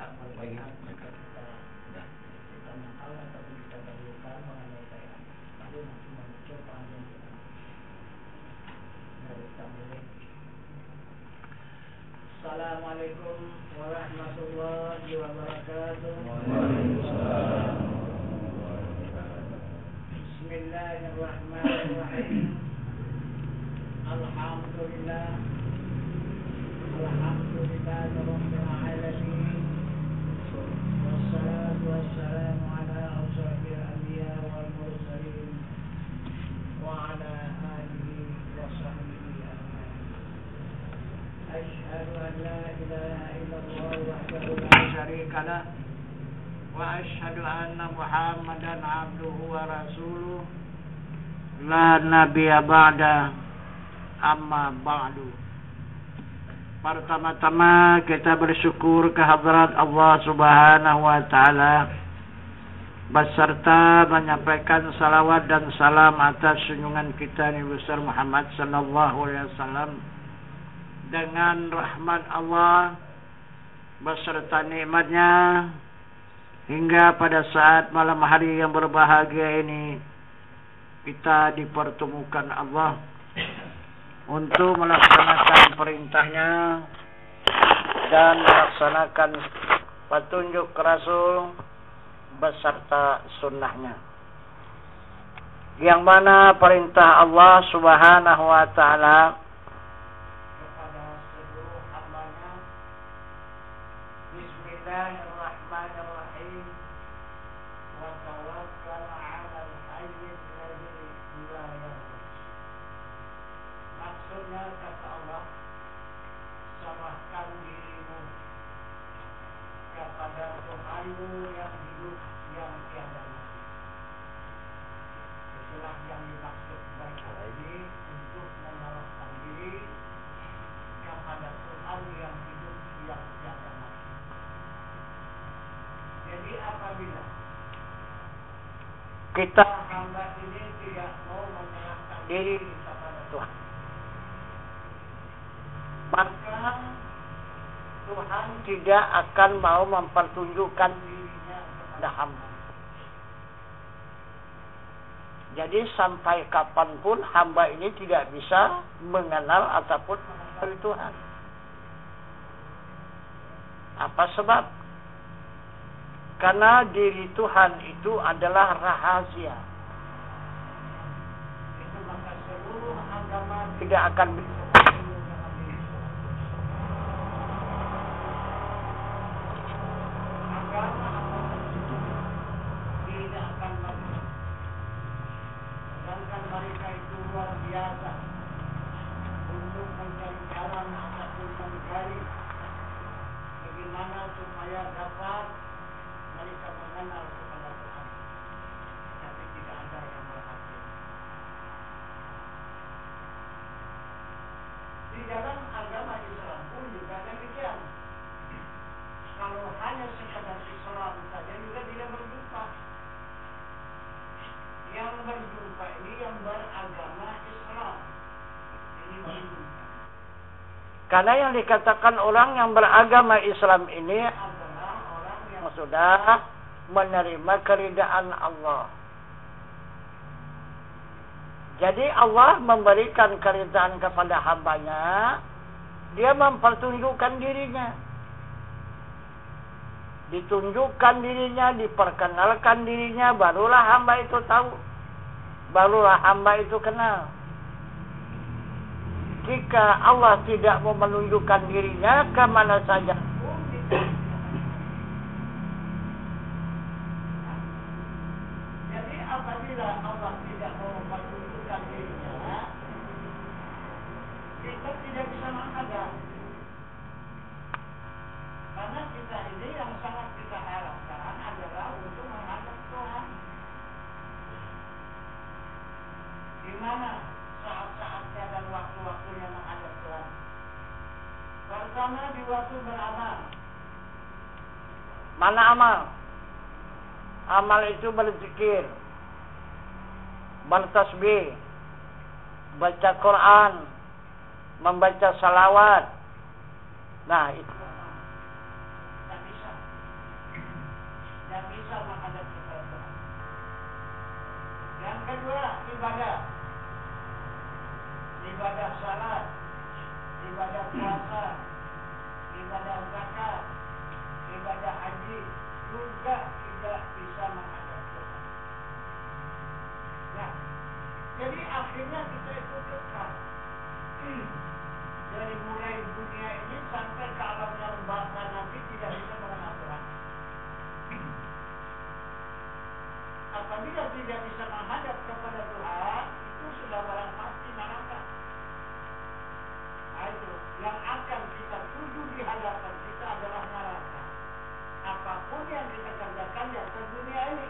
pertanyaan jika kita mahal atau kita perlukan mengenai saya lalu nanti muncul panjang dari tamunya. Assalamualaikum warahmatullahi wabarakatuh. Waalaikumsalam. Bismillahirrahmanirrahim. Alhamdulillah. Alhamdulillah rabbil alamin. Wassalatu wassalamu ala asyrafil anbiya wal mursalin wa ala alihi wa sahbihi ajma'in. Asyhadu an la ilaha illallah wahdahu la syarika lah wa asyhadu anna Muhammadan abduhu wa rasuluh la nabiyya ba'da amma ba'du. Pertama-tama kita bersyukur kehadirat Allah Subhanahu wa taala beserta menyampaikan salawat dan salam atas junjungan kita Nabi besar Muhammad sallallahu alaihi wasallam dengan rahmat Allah beserta nikmatnya hingga pada saat malam hari yang berbahagia ini kita dipertemukan Allah untuk melaksanakan perintahnya dan melaksanakan petunjuk Rasul beserta sunnahnya, yang mana perintah Allah Subhanahu wa ta'ala kepada seluruh hambanya. Bismillahirrahmanirrahim. Wa tawakkal 'alal hayyil ladzi la yamut. Maksudnya kata Allah, serahkan dirimu kepada Tuhanmu yang hidup yang tiada mati. Itulah yang dimaksud baik ini untuk menyerahkan diri kepada Tuhan yang hidup yang tiada mati. Jadi apabila kita hamba ini tidak mau menyerahkan diri kepada Tuhan, maka Tuhan tidak akan mau mempertunjukkan dirinya kepada hamba. Jadi sampai kapanpun hamba ini tidak bisa mengenal ataupun mengetahui Tuhan. Apa sebab? Karena diri Tuhan itu adalah rahasia. Itu maka seluruh agama tidak akan bisa. Sedangkan mereka itu luar biasa untuk mencari jalan ataupun mencari bagaimana supaya dapat mereka mengenal kepada Tuhan, tapi tidak ada yang berhasil. Di dalam agama Islam pun juga demikian. Kalau hanya sekadar Islam saja juga tidak berjumpa. Yang berjumpa ini yang beragama Islam. Ini berjumpa. Karena yang dikatakan orang yang beragama Islam ini adalah orang yang sudah menerima keridaan Allah. Jadi Allah memberikan keridaan kepada hambanya, dia mempertunjukkan dirinya. Ditunjukkan dirinya, diperkenalkan dirinya, barulah hamba itu tahu, barulah hamba itu kenal. Jika Allah tidak mau menunjukkan dirinya kemana saja, jadi apabila Allah tidak mau menunjukkan dirinya, kita tidak bisa menghadap. Karena kita ini yang sangat kita harapkan adalah untuk menghadap Tuhan. Di mana saat-saatnya dan waktu-waktunya menghadap Tuhan? Pertama di waktu beramal. Mana amal? Amal itu berzikir, bertasbih, baca Quran, membaca salawat. Nah itu kedua ibadah. Ibadah salat, ibadah puasa, ibadah zakat, ibadah haji juga tidak bisa menghadap Tuhan. Nah, jadi akhirnya kita itu kekal. Dari mulai dunia ini sampai ke alam yang bakal nanti tidak bisa mengenal Tuhan. Apabila tidak bisa menghadap kepada Tuhan, itu sudah barang pasti neraka. Nah, itu yang akan kita tuju di hadapan kita adalah neraka. Apapun yang kita kerjakan di atas dunia ini,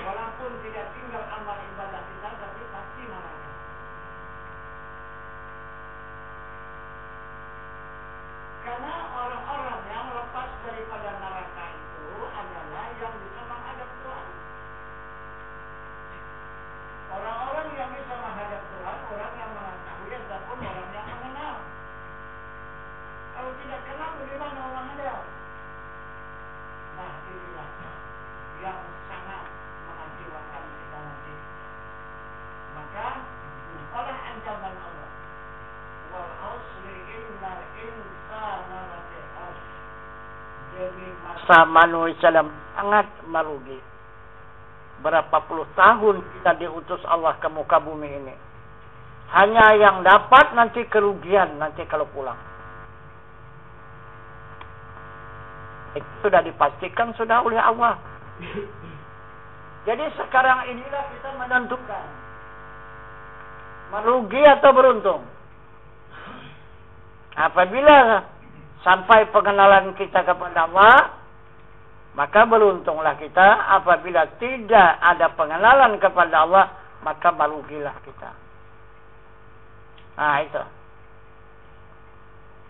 walaupun tidak tinggal amal ibadah kita, tapi pasti neraka. Karena orang-orang yang lepas daripada neraka itu adalah yang bisa menghadap Tuhan. Orang-orang yang bisa menghadap Tuhan, orang yang mengetahui ataupun orang yang mengenal. Kalau tidak kenal, bagaimana menghadap? Nah, inilah yang sangat mengecewakan kita nanti. Maka, jumpalah ancaman Allah. Wal asri innal insana lafi khusr. Demi masa manusia sangat merugi. Berapa puluh tahun kita diutus Allah ke muka bumi ini. Hanya yang dapat nanti kerugian nanti kalau pulang. Itu sudah dipastikan sudah oleh Allah. Jadi sekarang inilah kita menentukan merugi atau beruntung. Apabila sampai pengenalan kita kepada Allah, maka beruntunglah kita. Apabila tidak ada pengenalan kepada Allah, maka merugilah kita. Nah itu.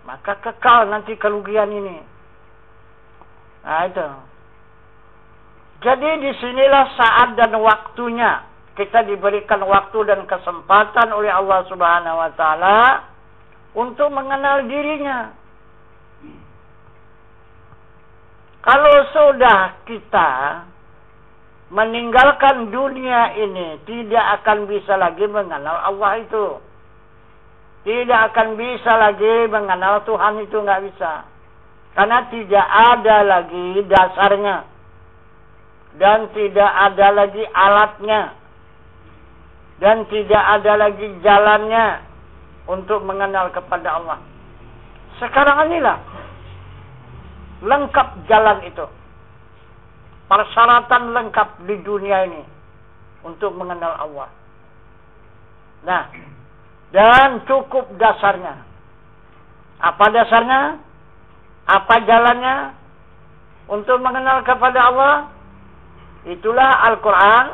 Maka kekal nanti kerugian ini. Nah itu. Jadi disinilah saat dan waktunya kita diberikan waktu dan kesempatan oleh Allah Subhanahu Wa Taala untuk mengenal dirinya. Kalau sudah kita meninggalkan dunia ini, tidak akan bisa lagi mengenal Allah itu. Tidak akan bisa lagi mengenal Tuhan itu, nggak bisa. Karena tidak ada lagi dasarnya. Dan tidak ada lagi alatnya. Dan tidak ada lagi jalannya untuk mengenal kepada Allah. Sekarang inilah lengkap jalan itu. Persyaratan lengkap di dunia ini untuk mengenal Allah. Nah, dan cukup dasarnya. Apa dasarnya? Apa jalannya untuk mengenal kepada Allah? Itulah Al-Quran,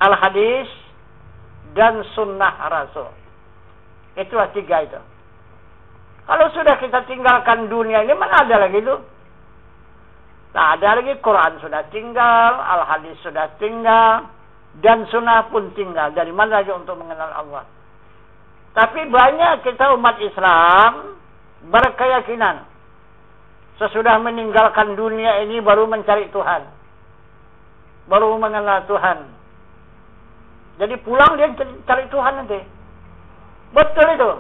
Al-Hadis, dan Sunnah Rasul. Itulah tiga itu. Kalau sudah kita tinggalkan dunia ini, mana ada lagi itu? Tak ada lagi. Quran sudah tinggal, Al-Hadis sudah tinggal, dan Sunnah pun tinggal. Dari mana lagi untuk mengenal Allah? Tapi banyak kita umat Islam berkeyakinan sesudah meninggalkan dunia ini baru mencari Tuhan, baru mengenal Tuhan. Jadi pulang dia cari Tuhan nanti. Betul itu.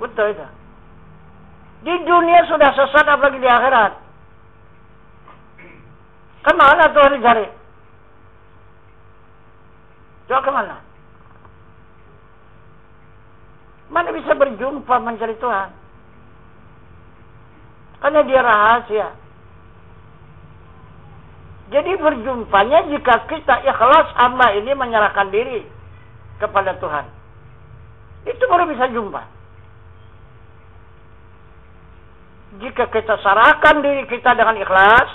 Betul itu. Di dunia sudah sesat, apalagi di akhirat. Kemana Tuhan dicari? Coba kemana? Mana bisa berjumpa mencari Tuhan? Karena dia rahasia. Jadi berjumpanya jika kita ikhlas hamba ini menyerahkan diri kepada Tuhan. Itu baru bisa jumpa. Jika kita serahkan diri kita dengan ikhlas,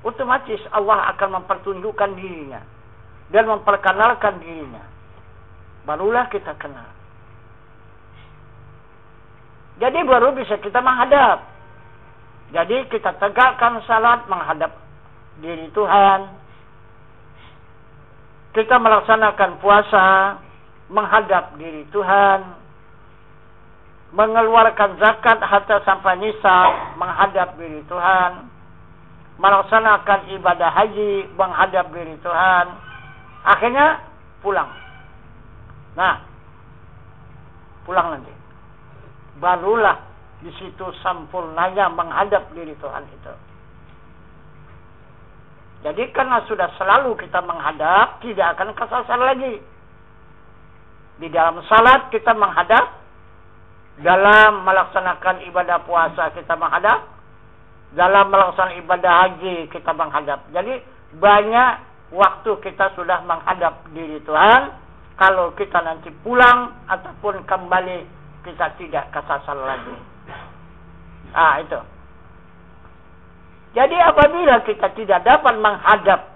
otomatis Allah akan mempertunjukkan dirinya dan memperkenalkan dirinya. Barulah kita kenal. Jadi baru bisa kita menghadap. Jadi kita tegakkan salat menghadap diri Tuhan. Kita melaksanakan puasa menghadap diri Tuhan. Mengeluarkan zakat hatta sampai nisab menghadap diri Tuhan. melaksanakan ibadah haji, menghadap diri Tuhan, akhirnya pulang. Nah, pulang nanti. Barulah di situ sempurnanya menghadap diri Tuhan itu. Jadi karena sudah selalu kita menghadap, tidak akan kesasar lagi. Di dalam salat kita menghadap, dalam melaksanakan ibadah puasa kita menghadap, dalam melaksanakan ibadah haji kita menghadap. Jadi banyak waktu kita sudah menghadap diri Tuhan. Kalau kita nanti pulang ataupun kembali, kita tidak kesasar lagi. Itu. Jadi apabila kita tidak dapat menghadap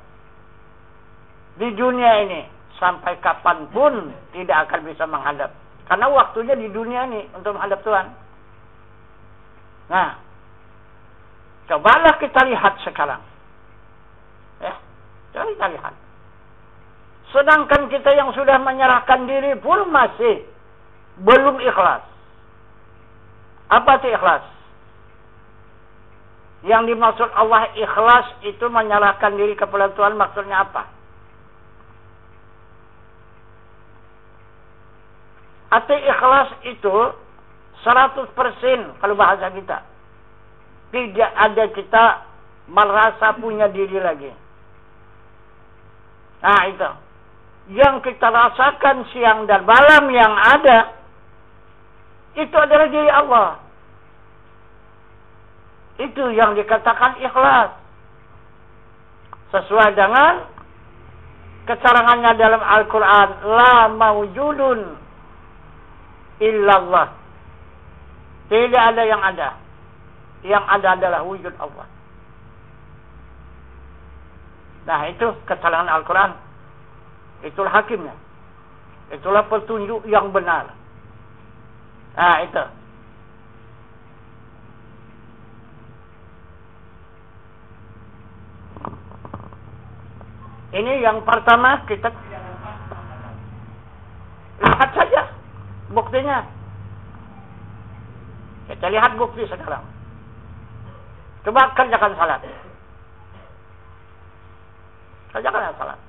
di dunia ini, sampai kapanpun tidak akan bisa menghadap. Karena waktunya di dunia ini untuk menghadap Tuhan. Nah, cobalah kita lihat sekarang. Coba kita lihat. Sedangkan kita yang sudah menyerahkan diri pun masih belum ikhlas. Apa itu ikhlas? Yang dimaksud Allah ikhlas itu menyerahkan diri kepada Tuhan, maksudnya apa? Arti ikhlas itu 100% kalau bahasa kita. Tidak ada kita merasa punya diri lagi. Nah itu. Yang kita rasakan siang dan malam yang ada, itu adalah diri Allah. Itu yang dikatakan ikhlas. Sesuai dengan keterangannya dalam Al-Quran. La mawjudun illallah. Tidak ada yang ada. Yang ada adalah wujud Allah. Nah itu keterangan Al-Quran. Itulah hakimnya. Itulah petunjuk yang benar. Nah itu. Ini yang pertama kita lihat saja buktinya. Kita lihat bukti sekarang. Coba kerjakan salat. Kerjakan salat.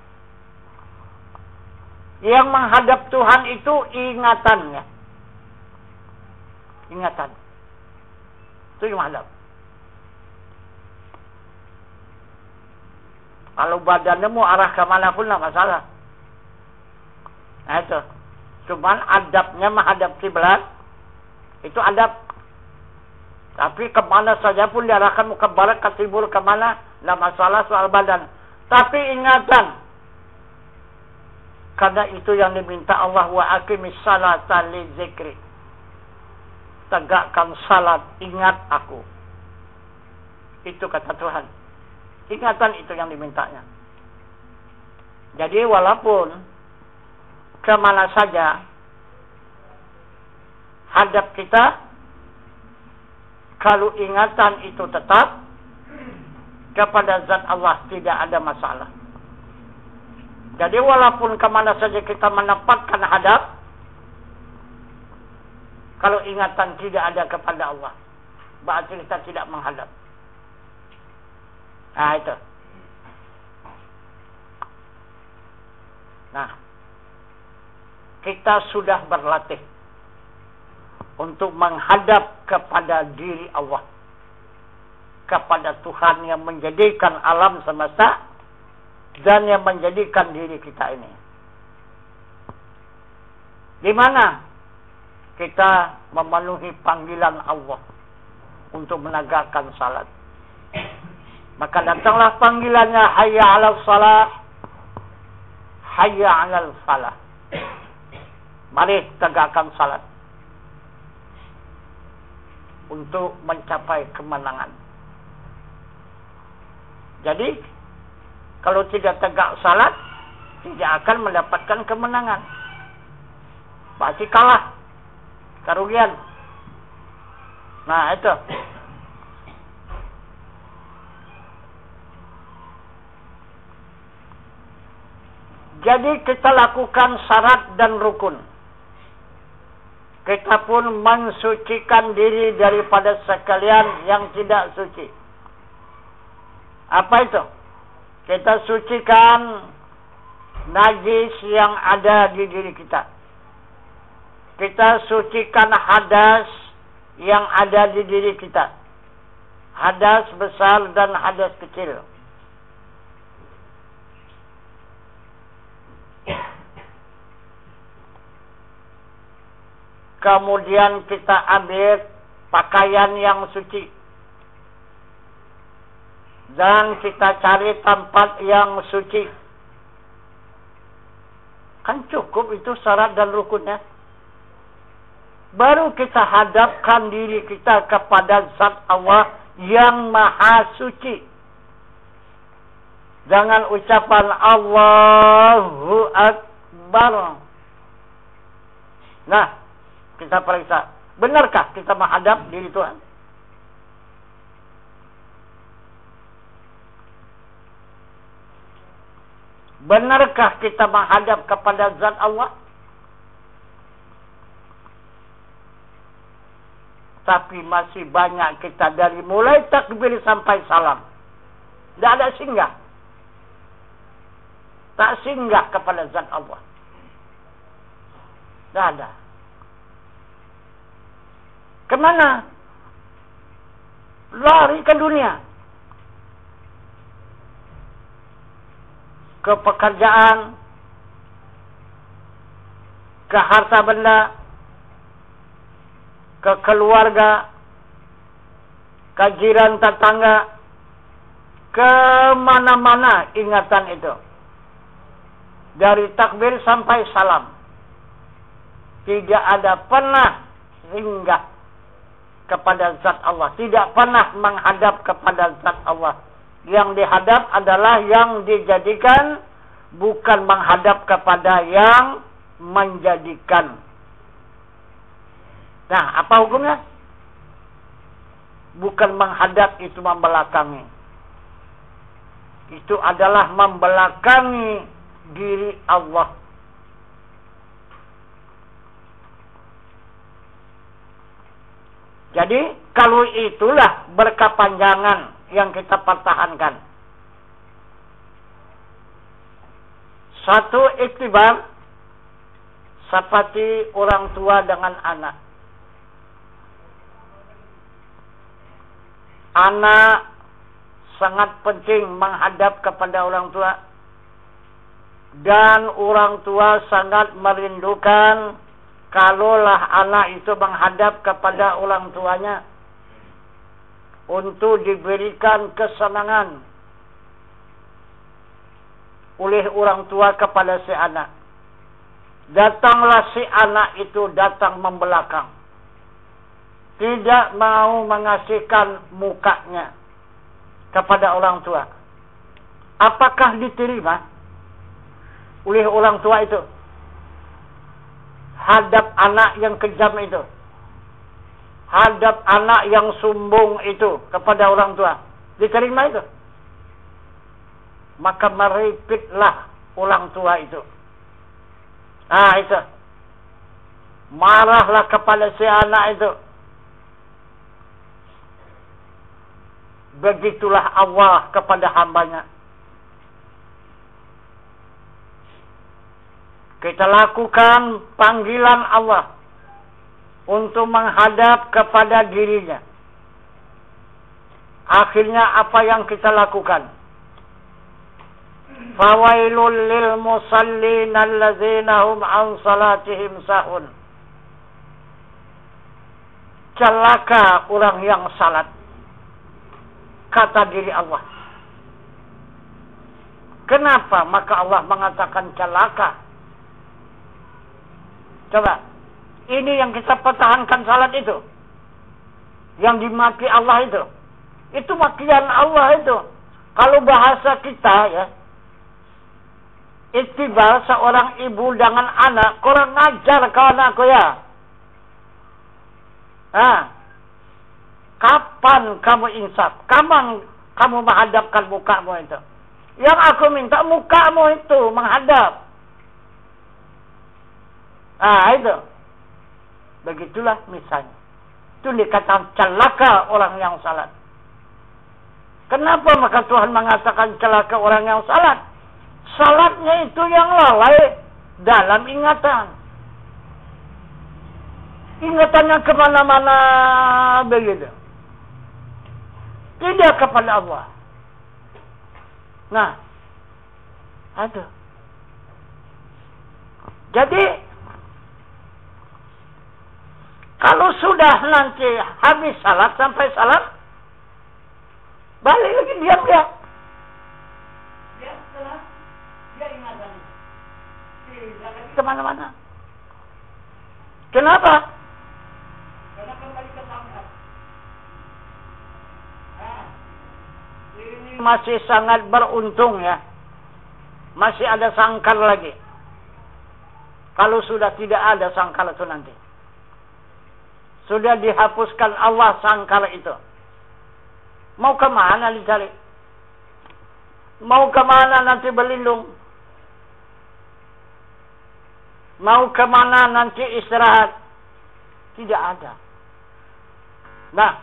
Yang menghadap Tuhan itu ingatannya. Ingatan. Itu yang menghadap. Kalau badannya mau arah kemana pun tidak masalah. Nah itu. Cuman adabnya menghadap kiblat. Itu adab. Tapi kemana saja pun diarahkan, mau ke barat, ke timur, kemana, tidak masalah soal badan. Tapi ingatan. Karena itu yang diminta Allah, wa aqimis salata li zikri. Tegakkan salat, ingat aku. Itu kata Tuhan. Ingatan itu yang dimintanya. Jadi walaupun kemana saja hadap kita, kalau ingatan itu tetap kepada zat Allah, tidak ada masalah. Jadi walaupun kemana saja kita menempatkan hadap, kalau ingatan tidak ada kepada Allah, berarti kita tidak menghadap. Nah itu. Nah, kita sudah berlatih untuk menghadap kepada diri Allah, kepada Tuhan yang menjadikan alam semesta dan yang menjadikan diri kita ini. Di mana kita memenuhi panggilan Allah untuk menegakkan salat. Maka datanglah panggilannya, hayya 'alal salah, hayya 'alal falah. Mari tegakkan salat untuk mencapai kemenangan. Jadi kalau tidak tegak salat, tidak akan mendapatkan kemenangan. Pasti kalah. Kerugian. Nah, itu. Jadi kita lakukan syarat dan rukun. Kita pun mensucikan diri daripada sekalian yang tidak suci. Apa itu? Kita sucikan najis yang ada di diri kita. Kita sucikan hadas yang ada di diri kita. Hadas besar dan hadas kecil. Kemudian kita ambil pakaian yang suci. Dan kita cari tempat yang suci. Kan cukup itu syarat dan rukunnya. Baru kita hadapkan diri kita kepada zat Allah yang maha suci. Jangan ucapan Allahu Akbar. Nah, kita periksa. Benarkah kita menghadap diri Tuhan? Benarkah kita menghadap kepada zat Allah? Tapi masih banyak kita dari mulai takbir sampai salam. Tidak ada singgah. Tak singgah kepada zat Allah. Tidak ada. Kemana? Lari ke dunia. Ke pekerjaan. Ke harta benda. Ke keluarga. Ke jiran tetangga. Ke mana-mana ingatan itu. Dari takbir sampai salam. Tidak ada pernah singgah kepada zat Allah. Tidak pernah menghadap kepada zat Allah. Yang dihadap adalah yang dijadikan, bukan menghadap kepada yang menjadikan. Nah, apa hukumnya? Bukan menghadap, itu membelakangi. Itu adalah membelakangi diri Allah. Jadi, kalau itulah berkepanjangan yang kita pertahankan. Satu iktibar, seperti orang tua dengan anak. Anak sangat penting menghadap kepada orang tua. Dan orang tua sangat merindukan kalaulah anak itu menghadap kepada orang tuanya untuk diberikan kesenangan oleh orang tua kepada si anak. Datanglah si anak itu datang membelakang. Tidak mau mengasihkan mukanya kepada orang tua. Apakah diterima oleh orang tua itu? Hadap anak yang kejam itu. Hadap anak yang sombong itu kepada orang tua. Diterima itu? Maka meripitlah orang tua itu. Ah, itu. Marahlah kepada si anak itu. Begitulah Allah kepada hambanya. Kita lakukan panggilan Allah untuk menghadap kepada dirinya. Akhirnya apa yang kita lakukan? Fawailul lil musallin allazina hum an salatihim sahun. Celaka orang yang salat, kata diri Allah. Kenapa maka Allah mengatakan celaka? Coba, ini yang kita pertahankan salat itu. Yang dimaki Allah itu. Itu makian Allah itu. Kalau bahasa kita ya, ittiba seorang ibu dengan anak, kurang ajar kau anakku ya. Nah, kapan kamu insaf? Kapan kamu menghadapkan mukamu itu? Yang aku minta mukamu itu menghadap. Ah, itu. Begitulah misalnya. Itu dikatakan celaka orang yang salat. Kenapa maka Tuhan mengatakan celaka orang yang salat? Salatnya itu yang lalai dalam ingatan. Ingatannya kemana-mana begitu. Tidak kepada Allah. Nah, aduh. Jadi, kalau sudah nanti habis salat sampai salat, balik lagi diam dia. Dia salat, dia ingatan. Kemana-mana. Kenapa? Karena kembali ke sangkar. Ini masih sangat beruntung ya. Masih ada sangkar lagi. Kalau sudah tidak ada sangkar itu nanti. Sudah dihapuskan Allah sangkar itu. Mau kemana dicari? Mau kemana nanti berlindung? Mau kemana nanti istirahat? Tidak ada. Nah,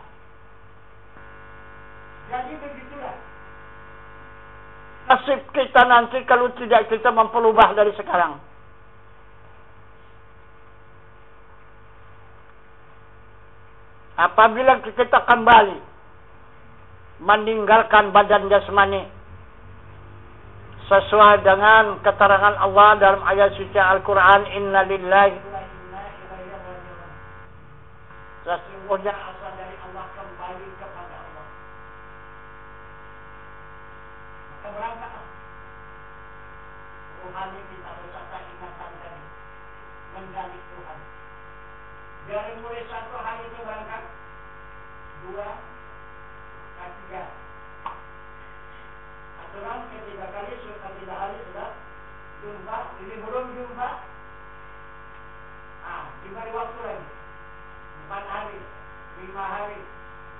jadi begitulah. Nasib kita nanti kalau tidak kita memperubah dari sekarang. Apabila kita kembali meninggalkan badan jasmani sesuai dengan keterangan Allah dalam ayat suci Al-Quran, Inna lillahi wa inna ilaihi raji'un. Sesungguhnya asal dari Allah kembali kepada Allah. Maka berangkatlah rohani kita bersama ingatan tadi menggali Tuhan. Dari mulai satu hari itu berangkat, 2, 3. Aturan ketiga kali, ketiga hari sudah jumpa, ini belum jumpa. Diberi waktu lagi 4 hari, 5 hari,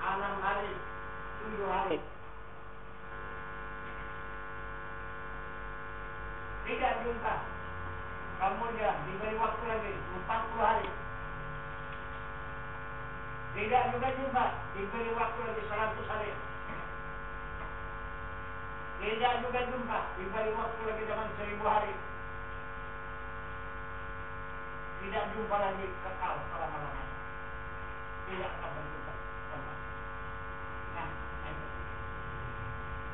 6 hari, 7 hari. Tidak jumpa. Kemudian diberi waktu lagi 40 hari. Tidak juga jumpa, diberi waktu lagi 100 hari. Tidak juga jumpa, diberi waktu lagi dengan 1000 hari. Tidak jumpa lagi kekal selama-lamanya. Tidak akan berjumpa kembali. Nah,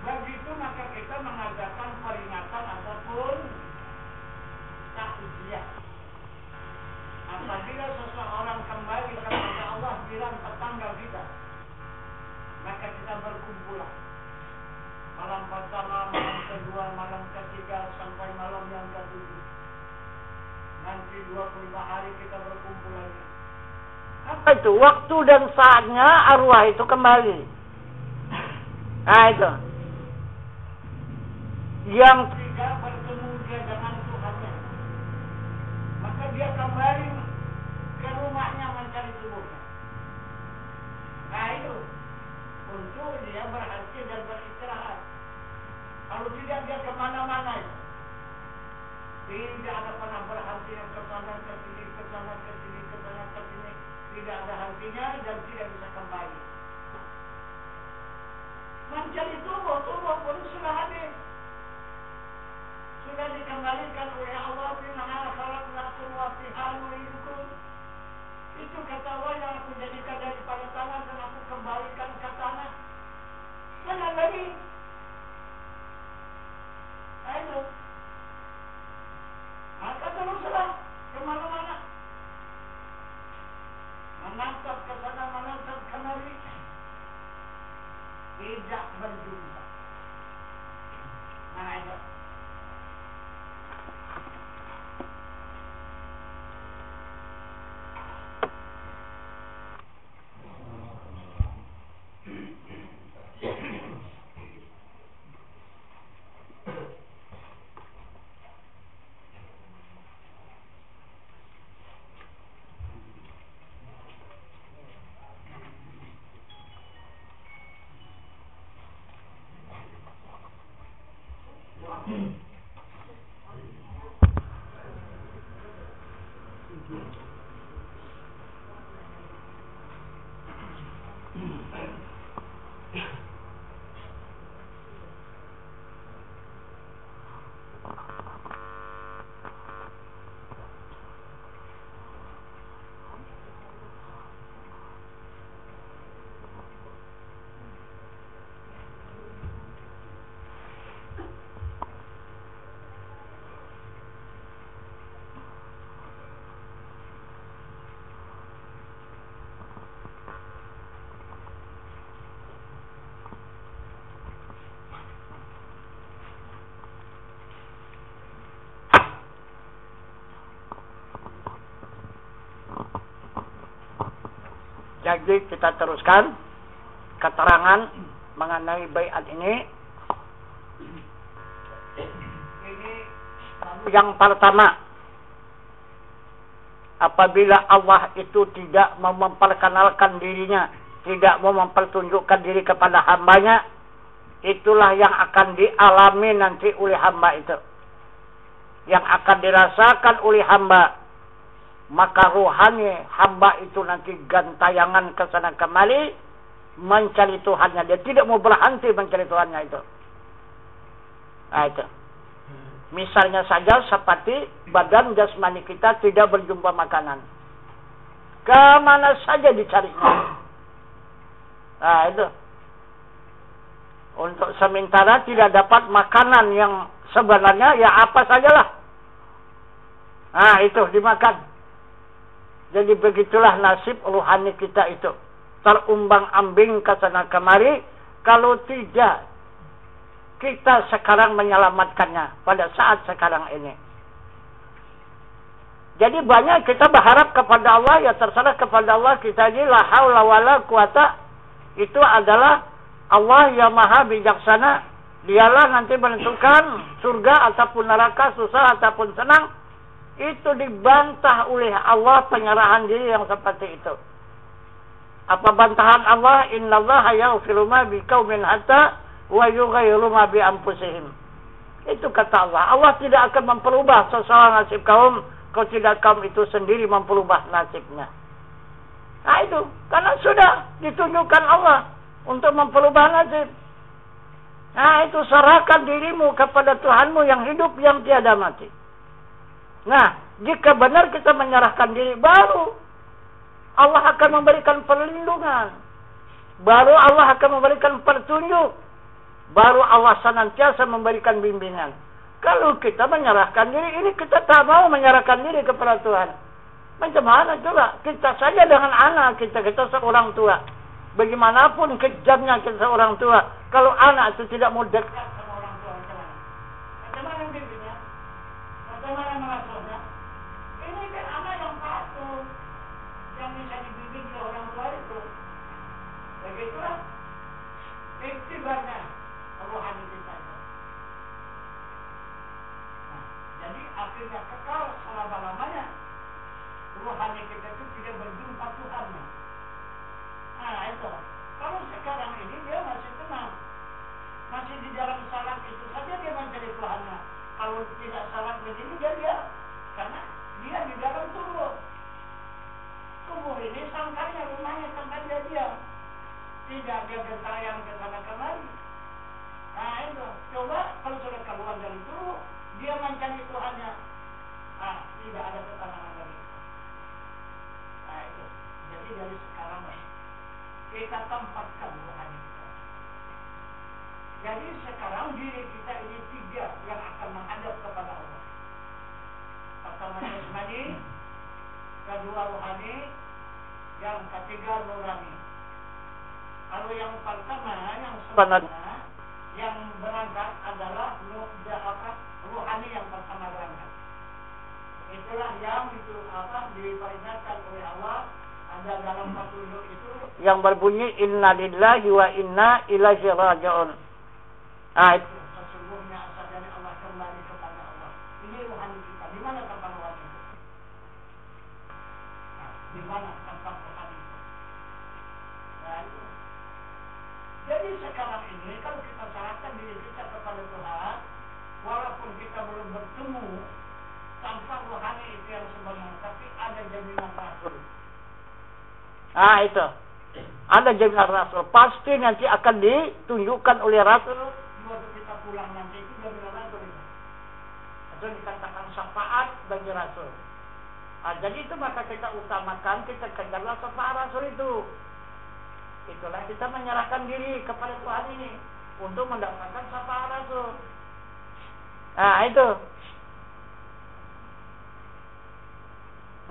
begitu maka kita mengadakan peringatan ataupun takziah. Apabila seseorang kembali kepada Allah bilang tetangga kita, maka kita berkumpul malam pertama, malam kedua, malam ketiga sampai malam yang ke-7. Nanti 25 hari kita berkumpul lagi. Apa itu? Waktu dan saatnya arwah itu kembali. Nah itu. Yang tiga bertemu dia dengan Tuhannya. Maka dia kembali ke rumahnya mencari tubuhnya. Nah itu. Untuk dia berhasil dan beristirahat. Kalau tidak dia kemana-mana itu. Tidak ada pernah berhentinya ke sana, ke sini, ke sana, ke sini, ke sana, ke sini. Tidak ada hentinya dan tidak bisa kembali. Mencari tubuh pun sudah habis. Sudah dikembalikan oleh Allah. Minha khalaqnakum wa fiha nu'idukum. Itu kata Allah yang aku jadikan daripada tanah dan aku kembalikan ke tanah. Mana lagi? Ayo. Maka teruslah kemana-mana. Menangkap ke sana, menangkap kemari. Tidak berjumpa. Nah itu. Jadi kita teruskan keterangan mengenai baiat ini. Ini yang pertama, apabila Allah itu tidak mau memperkenalkan dirinya, tidak mau mempertunjukkan diri kepada hambanya, itulah yang akan dialami nanti oleh hamba itu, yang akan dirasakan oleh hamba. Maka rohani hamba itu nanti gantayangan ke sana kemari mencari Tuhannya. Dia tidak mau berhenti mencari Tuhannya itu. Nah itu. Misalnya saja seperti badan jasmani kita tidak berjumpa makanan. Kemana saja dicarinya. Nah itu. Untuk sementara tidak dapat makanan yang sebenarnya ya apa sajalah. Nah itu dimakan. Jadi begitulah nasib rohani kita itu. Terumbang-ambing ke sana kemari. Kalau tidak, kita sekarang menyelamatkannya pada saat sekarang ini. Jadi banyak kita berharap kepada Allah, ya terserah kepada Allah. Kita ini la haula wala quwata. Itu adalah Allah yang maha bijaksana. Dialah nanti menentukan surga ataupun neraka, susah ataupun senang. Itu dibantah oleh Allah penyerahan diri yang seperti itu. Apa bantahan Allah? Innallaha yaghfiru ma biqaumin hatta wa yughayyiru ma bi anfusihim. Itu kata Allah. Allah tidak akan memperubah seseorang nasib kaum kalau tidak kaum itu sendiri memperubah nasibnya. Nah itu, karena sudah ditunjukkan Allah untuk memperubah nasib. Nah itu, serahkan dirimu kepada Tuhanmu yang hidup, yang tiada mati. Nah, jika benar kita menyerahkan diri, baru Allah akan memberikan perlindungan. Baru Allah akan memberikan petunjuk. Baru Allah senantiasa memberikan bimbingan. Kalau kita menyerahkan diri, ini kita tak mau menyerahkan diri kepada Tuhan. Macam mana coba? Kita saja dengan anak kita seorang tua. Bagaimanapun kejamnya kita seorang tua. Kalau anak itu tidak mau dekat sama orang tua, macam mana bimbingnya? Bagaimana mengasuhnya? Ini kan anak yang patuh, yang bisa dibimbing oleh orang tua itu. Begitulah iktibarnya rohani kita itu. Nah, jadi akhirnya kekal selama-lamanya rohani kita itu tidak berjumpa Tuhannya. Nah itu. Kalau sekarang ini dia masih tenang, masih di dalam salat itu saja dia mencari Tuhannya. Kalau tidak salat begini dia karena dia di dalam tubuh. Tubuh ini sangkarnya, rumahnya tempat dia. Tidak dia gentayangan ke sana kemari. Nah itu, coba kalau sudah keluar dari tubuh, dia mencari Tuhannya. Ah, tidak ada ketenangan lagi. Nah itu, jadi dari sekarang kita tempatkan rohani kita. Jadi sekarang diri kita ini tiga yang akan menghadap kepada Allah. Pertama jasmani, kedua rohani, yang ketiga nurani. Kalau yang pertama yang sebenarnya yang berangkat adalah rohani yang pertama berangkat. Itulah yang diperingatkan oleh Allah. Ada dalam petunjuk itu yang berbunyi inna lillahi wa inna ilaihi raji'un. Ah itu sesungguhnya asal dari Allah kembali kepada Allah. Ini rohani kita. Di mana tempat rohani itu? Nah, di mana tempat rohani itu? Nah, itu. Jadi sekarang ini kalau kita serahkan diri kita kepada Tuhan, walaupun kita belum bertemu tanpa rohani itu yang sebenarnya, tapi ada jaminan Rasul. Ah itu, ada jaminan Rasul. Pasti nanti akan ditunjukkan oleh Rasul. Waktu kita pulang nanti itu jaminan Rasul itu. Itu dikatakan syafaat bagi Rasul. Ah, jadi itu maka kita utamakan, kita kejarlah syafaat Rasul itu. Itulah kita menyerahkan diri kepada Tuhan ini untuk mendapatkan syafaat Rasul. Nah itu.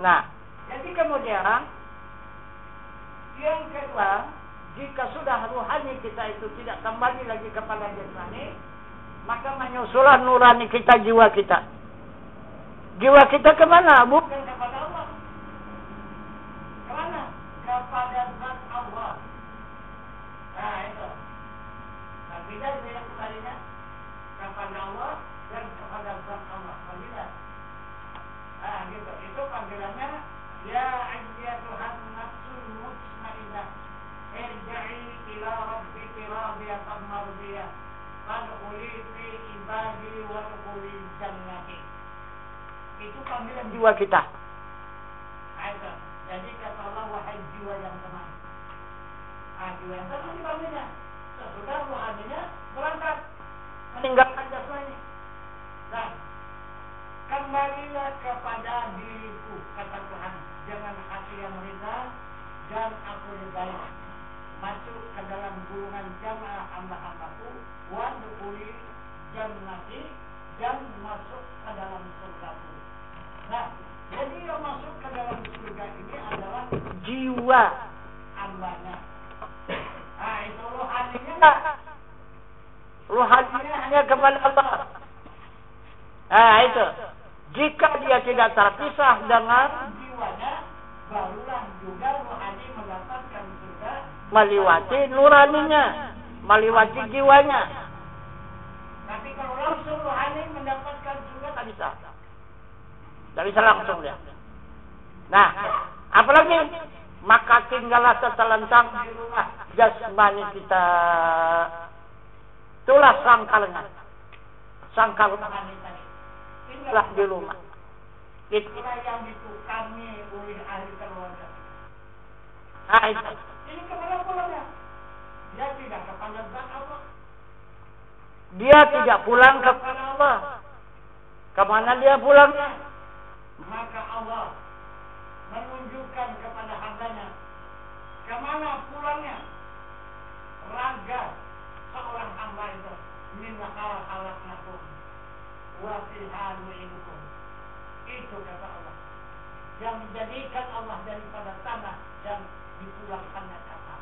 Nah, jadi kemudian yang kedua, jika sudah rohani kita itu tidak kembali lagi kepada jasmani, maka menyusulah nurani kita, jiwa kita. Jiwa kita kemana? Bukan kepada Allah. Kemana? Kepada kepada zat Allah. Nah itu. Nah beda dia kembalinya kepada Allah dan kepada zat Allah. Berbeda. Nah gitu. Itu panggilannya ya ayyatuhan nafsul mutmainnah irja'i ila rabbiki radiyatan mardiyah fadkhuli fi ibadi wadkhuli jannati. Itu panggilan jiwa kita. Nah, jadi kata Allah, wahai jiwa yang tenang. Jiwa yang tenang dipanggilnya. Sesudah rohaninya berangkat meninggalkan jasmani. Nah, kembalilah kepada diriku, kata Tuhan. Jangan hati yang ringan dan aku ridai. Masuk ke dalam gulungan jamaah hamba-hambaku, wadkhuli jannati, dan masuk ke dalam surgaku. Nah, jadi yang masuk ke dalam surga ini adalah jiwa hambanya. Nah, itu rohaninya. Rohaninya hanya kepada Allah. Nah, itu. Jika dia tidak terpisah dengan jiwanya, barulah juga rohani mendapatkan surga melewati nuraninya, melewati jiwanya. Tapi kalau langsung rohani mendapatkan surga tak bisa. Tak bisa langsung dia. Nah, apalagi maka tinggallah tertelentang di rumah jasmani kita. Itulah sangkalnya. Sangkal rohani tadi. Tinggallah di rumah. Itulah yang ditukani oleh ahli keluarga. Nah, itu. Ini kemana pulangnya? Dia tidak kepada zat Allah. Dia tidak pulang kepada Allah. Kemana dia pulangnya? Maka Allah menunjukkan kepada hambanya kemana pulangnya raga seorang hamba itu. Minha khalaqnakum wa fiha nu'idukum. Itu kata Allah yang menjadikan Allah daripada tanah dan dipulangkannya ke tanah.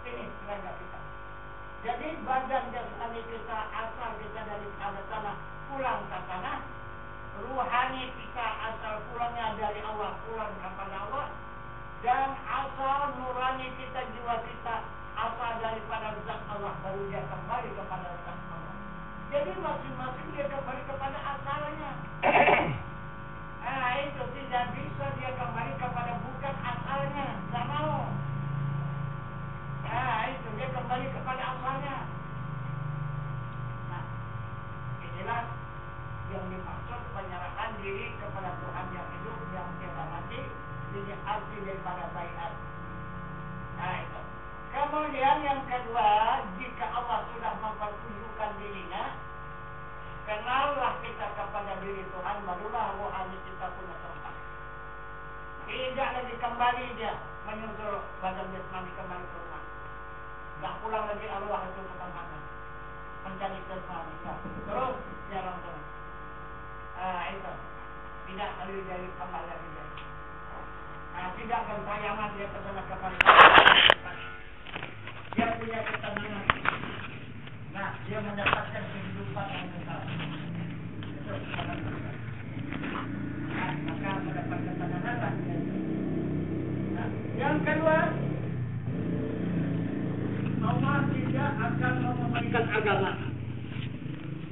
Ini raga kita. Jadi badan jasmani kita asal kita daripada tanah pulang ke tanah. Ruhani kita asal pulangnya dari Allah, pulang kepada Allah. Dan asal nurani kita, jiwa kita asal daripada zat Allah, baru dia kembali kepada zat Allah. Jadi masing-masing dia kembali kepada asalnya. Nah itu tidak bisa dia kembali kepada bukan asalnya. Tak mau. Nah itu dia kembali kepada asalnya. Nah inilah yang dimaksud penyerahan diri kepada Tuhan yang hidup, yang tiada mati. Ini arti daripada baiat. Nah itu. Kemudian yang kedua, jika Allah sudah mempertunjukkan dirinya, kenallah kita kepada diri Tuhan, barulah rohani kita punya tempat. Tidak lagi kembali dia menyusul badan jasmani kembali ke rumah. Tak pulang lagi arwah itu ke tempatnya mencari jasmani. Terus jalan terus. Itu tidak dari kembali lagi dia. Tidak gentayangan dia ke sana kembali. Dia punya ketenangan. Nah, dia mendapatkan kehidupan yang kekal. Itu maka mendapat ketenangan lah dia. Nah, yang kedua, Allah tidak akan mengembalikan agama.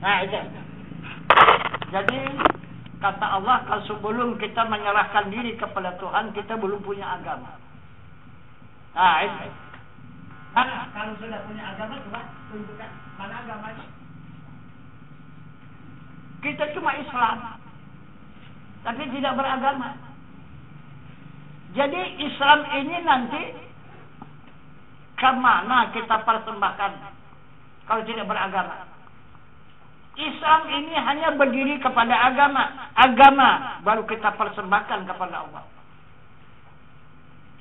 Nah, itu. Jadi kata Allah, kalau sebelum kita menyerahkan diri kepada Tuhan, kita belum punya agama. Nah, itu. Nah, kalau sudah punya agama, coba tunjukkan mana agamanya. Kita cuma Islam, tapi tidak beragama. Jadi Islam ini nanti kemana kita persembahkan kalau tidak beragama? Islam ini hanya berdiri kepada agama baru kita persembahkan kepada Allah.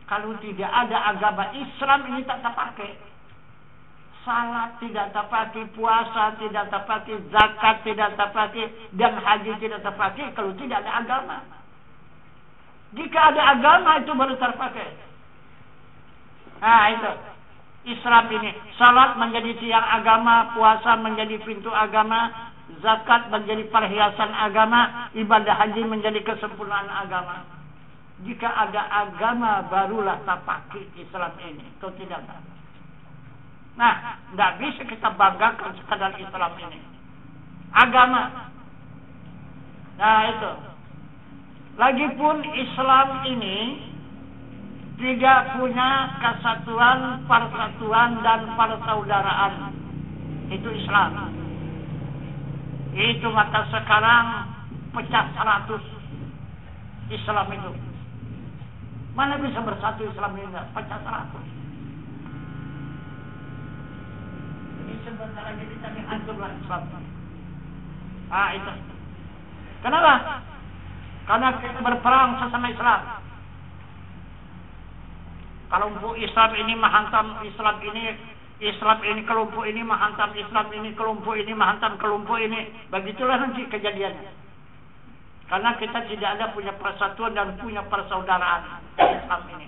Kalau tidak ada agama Islam ini tak terpakai. Salat tidak terpakai, puasa tidak terpakai, zakat tidak terpakai, dan haji tidak terpakai kalau tidak ada agama. Jika ada agama itu baru terpakai. Nah itu. Islam ini, salat menjadi tiang agama, puasa menjadi pintu agama, zakat menjadi perhiasan agama, ibadah haji menjadi kesempurnaan agama. Jika ada agama barulah tak pakai Islam ini. Itu tidak ada. Nah, tidak bisa kita banggakan sekadar Islam ini. Agama. Nah itu. Lagipun Islam ini tidak punya kesatuan, persatuan dan persaudaraan. Itu Islam. Itu maka sekarang pecah 100 Islam itu. Mana bisa bersatu Islam ini? Pecah 100. Ini sebentar lagi kita dihancurkan Islam. Ah itu. Kenapa? Karena kita berperang sesama Islam. Kelompok Islam ini menghantam Islam ini kelompok ini menghantam Islam ini, kelompok ini menghantam kelompok ini. Begitulah nanti kejadiannya. Karena kita tidak ada punya persatuan dan punya persaudaraan Islam ini.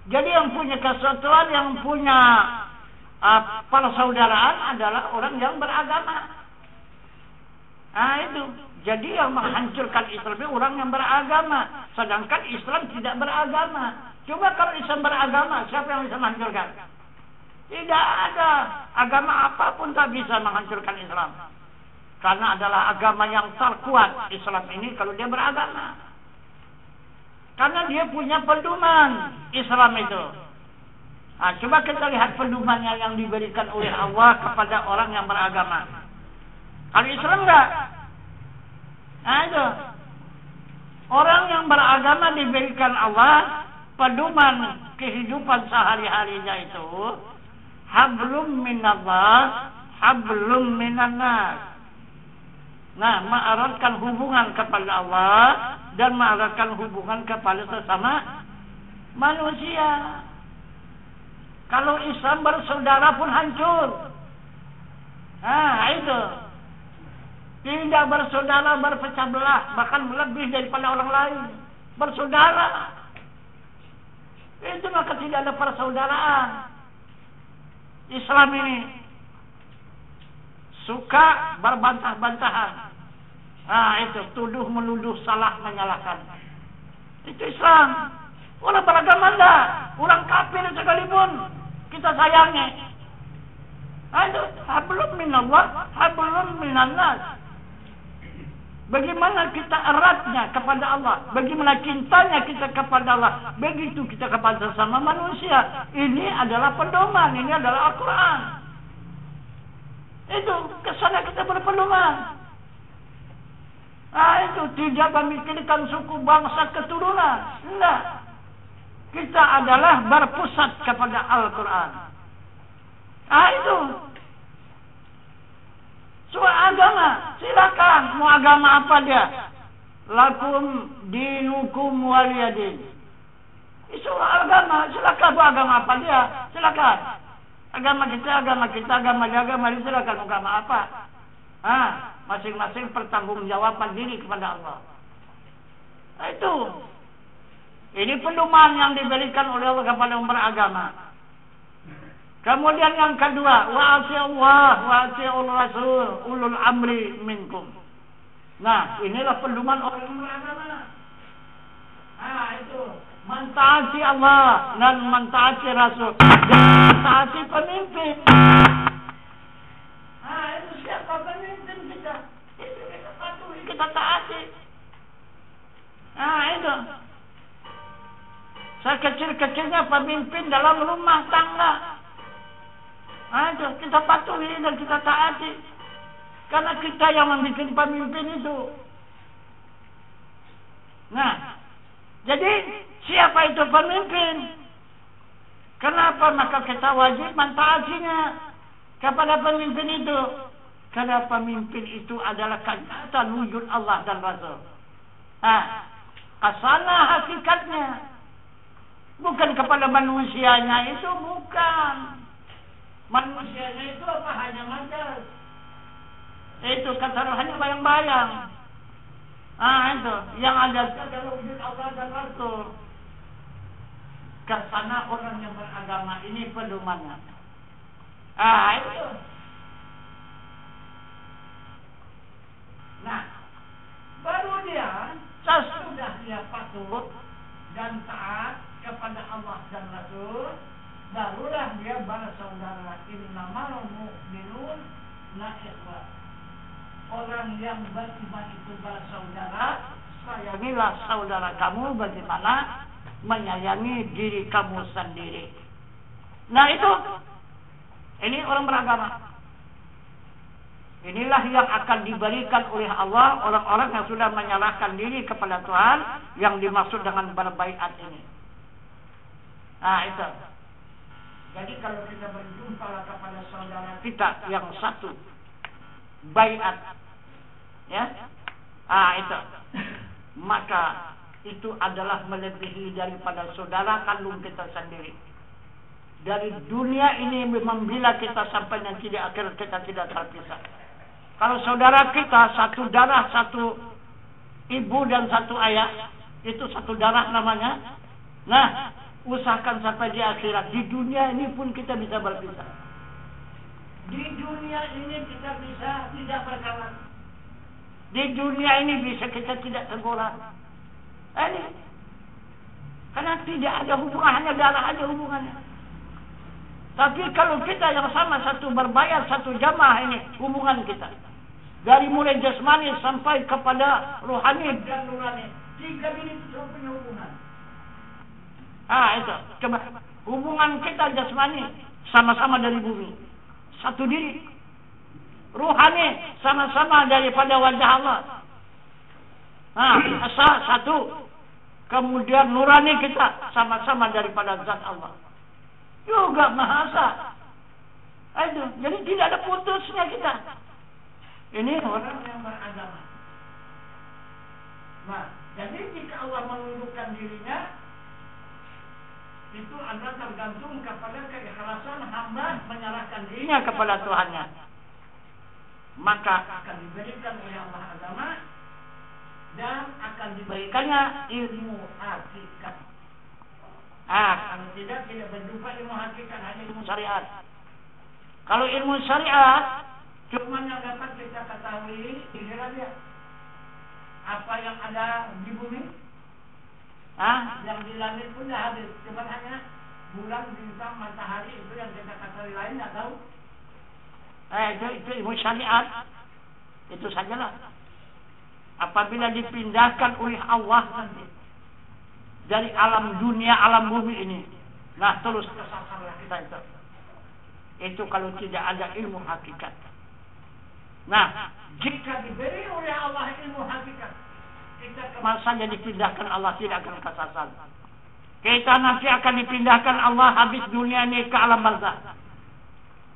Jadi yang punya kesatuan, yang punya persaudaraan adalah orang yang beragama. Nah itu. Jadi yang menghancurkan Islam itu orang yang beragama. Sedangkan Islam tidak beragama. Coba kalau Islam beragama, siapa yang bisa menghancurkan? Tidak ada. Agama apapun tak bisa menghancurkan Islam. Karena adalah agama yang terkuat Islam ini kalau dia beragama. Karena dia punya pedoman Islam itu. Nah, coba kita lihat pedomannya yang diberikan oleh Allah kepada orang yang beragama. Kalau Islam enggak. Nah itu. Orang yang beragama diberikan Allah pedoman kehidupan sehari-harinya itu hablum minallah, hablum minannas. Nah, mengeratkan hubungan kepada Allah dan mengeratkan hubungan kepada sesama manusia. Kalau Islam bersaudara pun hancur. Nah, itu. Tidak bersaudara, berpecah belah, bahkan lebih daripada orang lain. Bersaudara. Itu maka tidak ada persaudaraan. Islam ini suka berbantah-bantahan. Nah itu, tuduh menuduh, salah menyalahkan. Itu Islam. Orang beragama enggak, orang kafir sekalipun kita sayangi. Nah itu, hablum minallah, hablum minannas. Bagaimana kita eratnya kepada Allah, bagaimana cintanya kita kepada Allah, begitu kita kepada sesama manusia. Ini adalah pedoman, ini adalah Al-Quran. Itu kesana kita berpedoman. Nah itu tidak memikirkan suku, bangsa, keturunan. Enggak. Kita adalah berpusat kepada Al-Quran. Nah itu. Soal agama, silakan mau agama apa dia. Lakum dinukum waliyadin. Soal agama, silakan mau agama apa dia, silakan. Agama kita, agama dia, silakan mau agama apa. Masing-masing pertanggungjawaban diri kepada Allah. Nah, itu. Ini pedoman yang diberikan oleh Allah kepada umat beragama. Kemudian yang kedua, wa'ati'allah wa'ati'ul rasul ulul amri minkum. Nah, inilah pedoman orang yang beragama. Nah, itu mentaati Allah dan mentaati Rasul dan mentaati pemimpin. Nah, itu siapa pemimpin kita? Itu kita patuhi, kita taati. Nah, itu. Sekecil-kecilnya pemimpin dalam rumah tangga. Nah, itu kita patuhi dan kita taati. Karena kita yang membuat pemimpin itu. Nah, jadi siapa itu pemimpin? Kenapa maka kita wajib mentaatinya kepada pemimpin itu? Karena pemimpin itu adalah kenyataan wujud Allah dan Rasul. Nah, asana hakikatnya bukan kepada manusianya itu, bukan. Manusianya itu apa? Hanya majas. Itu kata hanya bayang-bayang. Ah itu yang ada adalah wujud Allah dan Rasul. Kesana orang yang beragama ini pedomannya. Ah itu. Nah, baru dia sesudah dia patuh dan taat kepada Allah dan Rasul, barulah dia bersaudara. Innamal mu'minun ikhwah. Orang yang beriman itu bersaudara. Sayangilah saudara kamu bagaimana menyayangi diri kamu sendiri. Nah itu, ini orang beragama. Inilah yang akan diberikan oleh Allah orang-orang yang sudah menyerahkan diri kepada Tuhan, yang dimaksud dengan berbaiat ini. Nah itu. Jadi kalau kita berjumpa kepada saudara kita yang satu, baiat, ya, itu, maka itu adalah melebihi daripada saudara kandung kita sendiri. Dari dunia ini memang bila kita sampai nanti di akhir kita tidak terpisah. Kalau saudara kita satu darah, satu ibu dan satu ayah, itu satu darah namanya. Nah, usahakan sampai di akhirat. Di dunia ini pun kita bisa berpisah. Di dunia ini kita bisa tidak berkawan. Di dunia ini bisa kita tidak teguran. Ini karena tidak ada hubungan, hanya darah aja hubungannya. Tapi kalau kita yang sama satu berbayar satu jamaah, ini hubungan kita dari mulai jasmani sampai kepada rohani dan nurani, 3 ini itu punya hubungan. Itu coba hubungan kita jasmani sama-sama dari bumi, satu diri. Rohani sama-sama daripada wajah Allah. Asa satu. Kemudian nurani kita sama-sama daripada zat Allah. Juga Maha Esa. Itu. Jadi tidak ada putusnya kita. Ini orang yang beragama. Nah, jadi jika Allah menundukkan dirinya, itu adalah tergantung kepada keikhlasan hamba menyerahkan dirinya kepada Tuhannya. Maka akan diberikan oleh Allah agama dan akan diberikannya ilmu hakikat. Kalau tidak berjumpa ilmu hakikat, hanya ilmu syariat. Kalau ilmu syariat cuma yang dapat kita ketahui kira-kira dia apa yang ada di bumi, yang di langit pun dah habis. Cuma hanya bulan, bintang, matahari itu yang kita ketahui, lain tak tahu. Itu ilmu syariat. Itu sajalah. Apabila dipindahkan oleh Allah nanti dari alam dunia, alam bumi ini, nah terus kesasarlah kita itu. Itu kalau tidak ada ilmu hakikat. Nah, jika diberi oleh Allah ilmu hakikat, kita kemana saja dipindahkan Allah tidak akan kesasar. Kita nanti akan dipindahkan Allah habis dunia ini ke alam barzakh.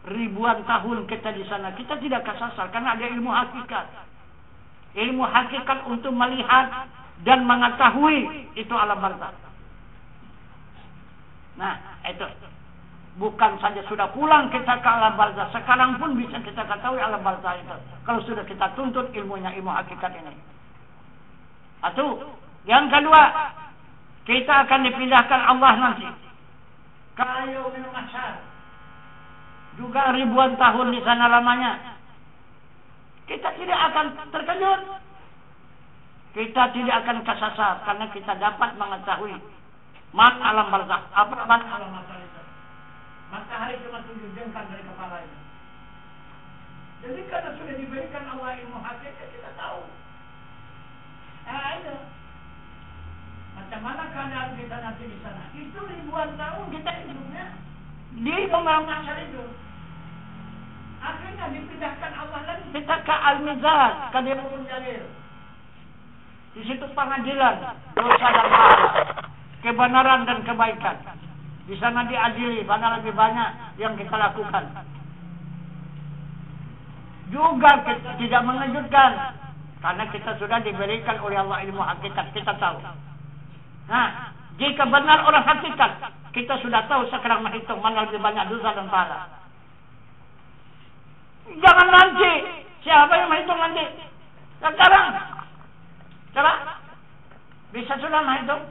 Ribuan tahun kita di sana, kita tidak kesasar karena ada ilmu hakikat. Ilmu hakikat untuk melihat dan mengetahui itu alam barzakh. Nah, itu. Bukan saja sudah pulang kita ke alam barzakh, sekarang pun bisa kita ketahui alam barzakh itu. Kalau sudah kita tuntut ilmunya, ilmu hakikat ini. Yang kedua, kita akan dipindahkan Allah nanti ke yaumil mahsyar. Juga ribuan tahun di sana lamanya. Kita tidak akan terkejut. Kita tidak akan kesasar karena kita dapat mengetahui alam barzakh. Apa alam barzakh itu? Matahari cuma 7 jengkal dari kepala itu. Jadi karena sudah diberikan Allah ilmu hakikat, kita tahu. Itu. Macam mana keadaan kita nanti di sana? Itu ribuan tahun kita hidupnya di alam mahsyar itu. Akhirnya dipindahkan Allah lagi kita ke Al-Mizan, ke Dirul Jalil. Di situ pengadilan dosa dan pahala, kebenaran dan kebaikan. Di sana diadili mana lebih banyak yang kita lakukan. Juga kita tidak mengejutkan karena kita sudah diberikan oleh Allah ilmu hakikat, kita tahu. Nah, jika benar orang hakikat, kita sudah tahu sekarang menghitung mana lebih banyak dosa dan pahala. Jangan nanti. Siapa yang menghitung nanti? Sekarang. Coba. Bisa sudah menghitung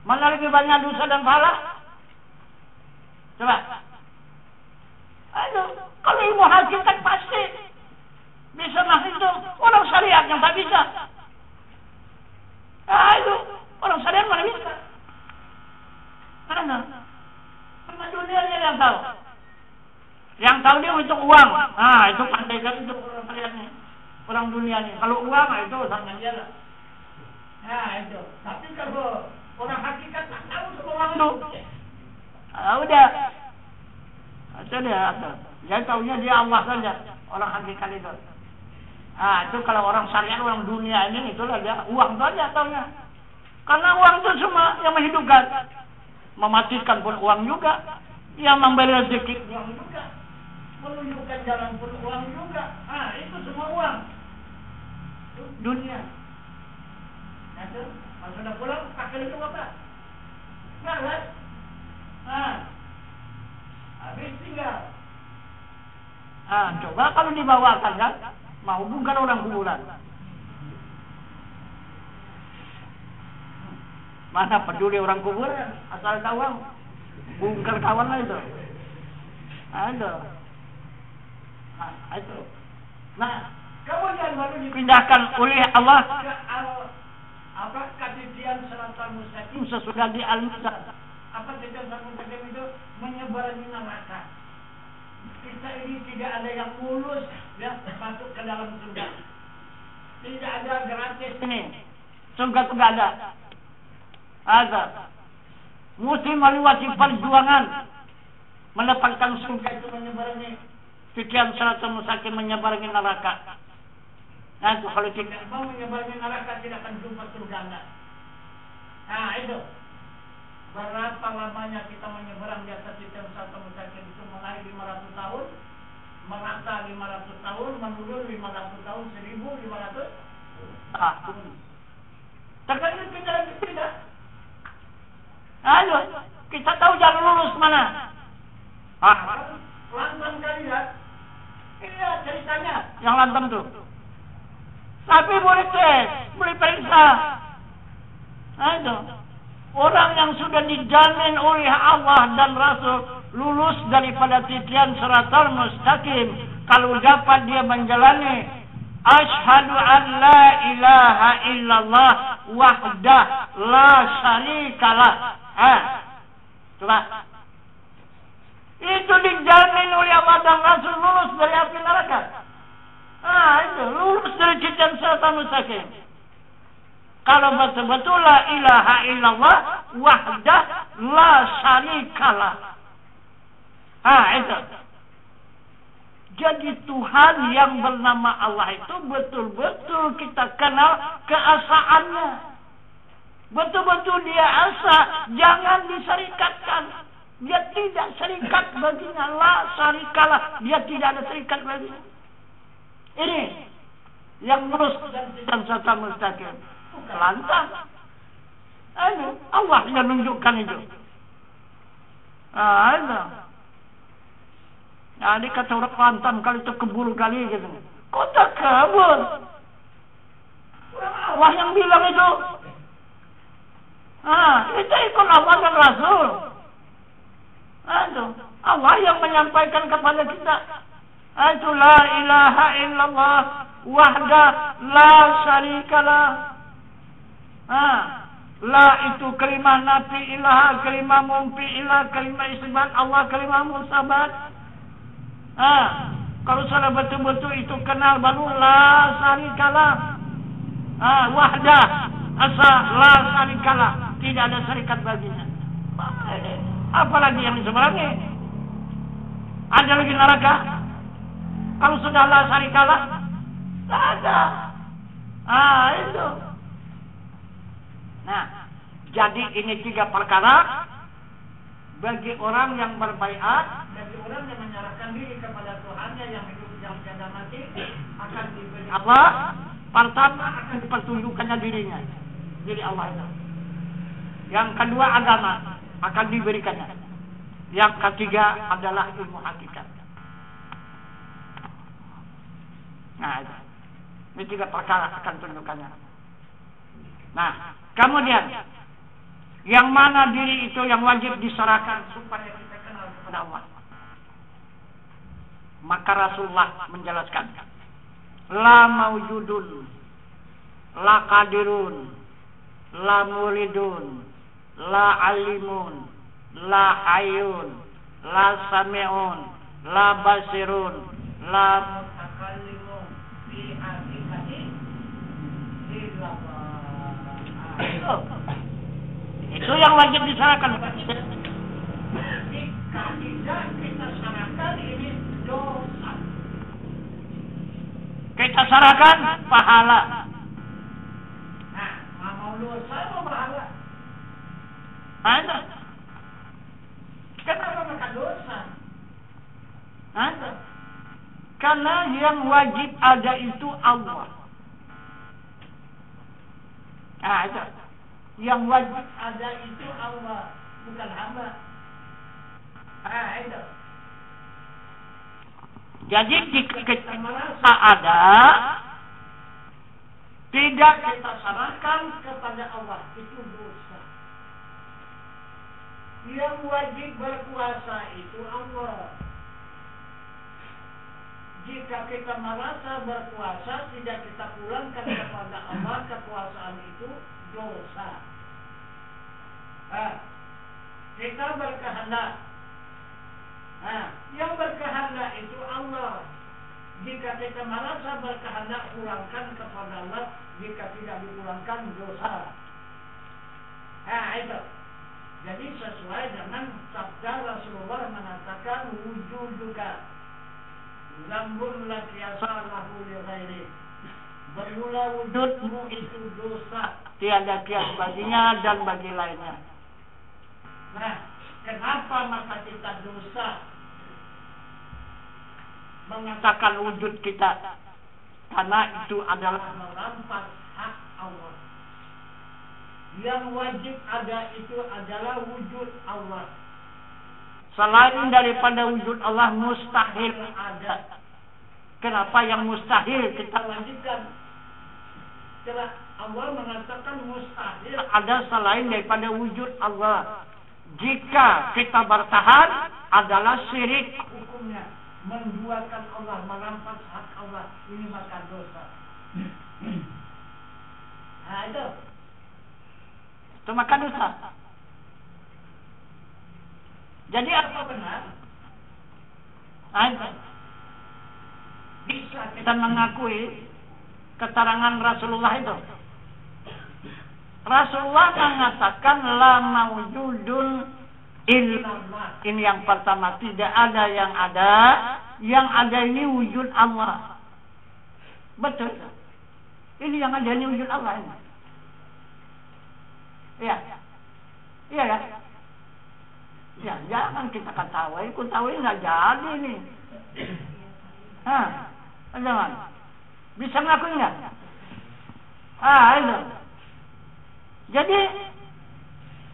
mana lebih banyak dosa dan pahala? Coba. Kalau ilmu hakikat pasti bisa menghitung. Orang syariat yang tak bisa. Orang syariat mana bisa? tahu. Yang tahu dia untuk uang. Nah, itu pandai kan itu orang kalian, orang dunia nih. Kalau uang itu sama dia lah. Nah, itu. Tapi kalau orang hakikat tak tahu semua uang itu. Udah. Itu dia. Dia tahunya dia Allah saja. Orang hakikat itu. Itu kalau orang syariat, orang dunia ini, itulah dia. Uang saja tahunya. Karena uang itu semua yang menghidupkan. Mematikan pun uang juga. Yang memberi rezeki uang juga. Menunjukkan jalan pun uang juga. Itu semua uang. Dunia. Nah, itu. Kalau sudah pulang, pakai itu apa? Nah, habis tinggal. Coba kalau dibawakan kan, mau bukan orang kuburan. Mana peduli orang kuburan, asal kawan, bungkar kawan lah itu. Ada. Itu. Nah, kemudian baru dipindahkan oleh Allah ke ketitian siratal mustaqim sesudah di al-mustaqim. Apa titian siratal mustaqim itu? Menyebarangi neraka. Kita ini tidak ada yang mulus ya masuk ke dalam surga. Tidak ada gratis ini. Surga itu tidak ada. Azab. Mesti melewati perjuangan. Mendapatkan surga itu menyebarangi pikiran siratal mustaqim, menyebarangi neraka. Nah, itu kalau tidak mau menyebarangi neraka tidak akan jumpa surga Anda. Nah, itu. Berapa lamanya kita menyeberang di atas pikiran siratal mustaqim itu? Mulai 500 tahun, merata 500 tahun, menurun 500 tahun, 1500 tahun. Terkadang kita tidak. Ayo, kita tahu jalan lurus mana. Lantam kali ya. Iya ceritanya yang lantam tuh. Tapi boleh tes, boleh periksa. Ayo. Orang yang sudah dijamin oleh Allah dan Rasul lulus daripada titian siratal mustaqim kalau dapat dia menjalani asyhadu an la ilaha illallah wahdah la syarikalah. Coba. Itu dijamin oleh Allah dan Rasul lulus dari api neraka. Itu lulus dari titian siratal mustaqim. Kalau betul-betul la ilaha illallah wahdah la syarikalah. Itu. Jadi Tuhan yang bernama Allah itu betul-betul kita kenal keasaannya. Betul-betul dia asa, jangan diserikatkan. Dia tidak serikat baginya, la syarikalah. Dia tidak ada serikat baginya. Ini yang lurus dan siratal mustaqim. Lantang. Allah yang menunjukkan itu. Ini kata orang lantang kali itu kebul kali gitu. Kok tak kebul? Allah yang bilang itu. Itu ikut Allah dan Rasul. Allah yang menyampaikan kepada kita. Itu la ilaha illallah wahdah la syarikalah. La itu kalimah nafi ilaha, kalimah mumpi ilah, kalimah isbat Allah, kalimah musabat. Kalau sudah betul-betul itu kenal baru la syarikalah. Wahdah asa la syarikalah, tidak ada syarikat baginya. Apalagi yang diseberangi? Ada lagi neraka? Kalau sudah la syarikalah, tak ada. Itu. Nah, jadi ini 3 perkara bagi orang yang berbaiat, bagi orang yang menyerahkan diri kepada Tuhannya yang hidup yang tiada mati akan diberi Allah. Pertama akan dipertunjukkannya dirinya, diri Allah itu. Yang kedua agama akan diberikannya. Yang ketiga adalah ilmu hakikat. Nah, ini 3 perkara akan tunjukkannya. Nah, kemudian yang mana diri itu yang wajib diserahkan supaya kita kenal kepada Allah. Maka Rasulullah menjelaskan, la maujudun, la qadirun, la muridun, la alimun, la hayyun, la sami'un, la basirun, la mutakallimun fi hakikati itu yang wajib diserahkan. Jika tidak kita serahkan ini dosa. Kita serahkan pahala. Nah, mau dosa mau pahala? Ada. Kenapa maka dosa? Ada. Karena yang wajib ada itu Allah. Nah, itu. Yang wajib ada itu Allah, bukan hamba. Ah, itu. Jadi jika kita merasa ada, tidak kita serahkan kepada Allah, itu dosa. Yang wajib berkuasa itu Allah. Jika kita merasa berkuasa, tidak kita pulangkan kepada Allah, kekuasaan itu dosa. Kita berkehendak. Yang berkehendak itu Allah. Jika kita merasa berkehendak, pulangkan kepada Allah. Jika tidak dipulangkan, dosa. Itu. Jadi sesuai dengan sabda Rasulullah mengatakan wujuduka zambun la qiyasa lahu li ghairi. Bermula wujudmu itu dosa, tiada kias baginya dan bagi lainnya. Nah, kenapa maka kita dosa mengatakan wujud kita? Karena itu adalah merampas hak Allah. Yang wajib ada itu adalah wujud Allah. Selain daripada wujud Allah mustahil ada. Kenapa yang mustahil kita wajibkan? Karena Allah mengatakan mustahil ada selain daripada wujud Allah. Jika kita bertahan adalah syirik hukumnya. Menduakan Allah, merampas hak Allah. Ini maka dosa. Nah itu. Itu maka dosa. Jadi apa benar? Nah, bisa kita mengakui keterangan Rasulullah itu. Rasulullah mengatakan la mawjudun illallah. Ini yang pertama, tidak ada yang ada. Yang ada ini wujud Allah. Betul. Ini yang ada ini wujud Allah ini. Iya. Iya ya. Ya, jangan kita ketawain nggak jadi nih. Jangan. Bisa ngelakuin nggak? Itu. Jadi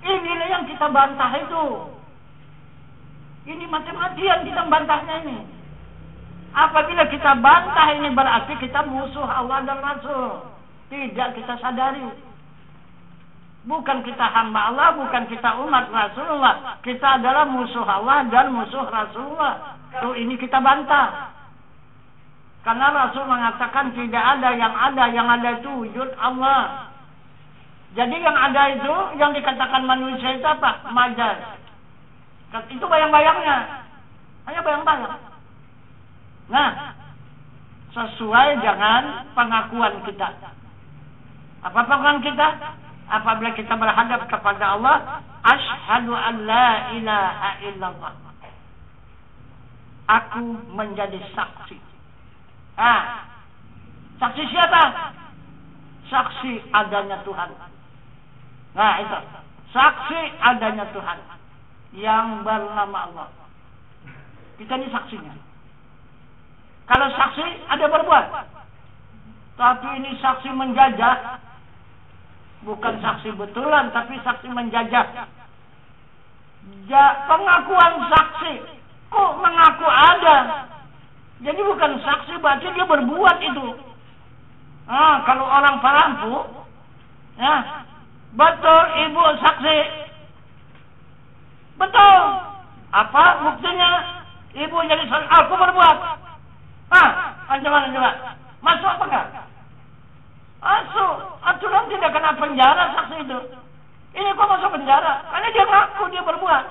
inilah yang kita bantah itu. Ini mati-matian kita bantahnya ini. Apabila kita bantah ini berarti kita musuh Allah dan Rasul. Tidak kita sadari. Bukan kita hamba Allah, bukan kita umat Rasulullah. Kita adalah musuh Allah dan musuh Rasulullah. Kalau ini kita bantah. Karena Rasul mengatakan tidak ada, yang ada itu wujud Allah. Jadi yang ada itu, yang dikatakan manusia itu apa? Majaz. Itu bayang-bayangnya. Hanya bayang-bayang. Nah, sesuai dengan pengakuan kita. Apa pengakuan kita? Apabila kita berhadap kepada Allah, asyhadu an la ilaha illallah. Aku menjadi saksi. Saksi siapa? Saksi adanya Tuhan. Nah, itu. Saksi adanya Tuhan yang bernama Allah. Kita ini saksinya. Kalau saksi ada berbuat. Tapi ini saksi menjajah. Bukan saksi betulan, tapi saksi menjajah. Pengakuan saksi. Kok mengaku ada? Jadi bukan saksi, berarti dia berbuat itu. Kalau orang perampu, betul ibu saksi. Betul. Apa buktinya? Ibu jadi saksi, aku berbuat. Coba. Masuk apa enggak? Aturan tidak kena penjara saksi itu. Ini kok masuk penjara? Karena dia ngaku dia berbuat.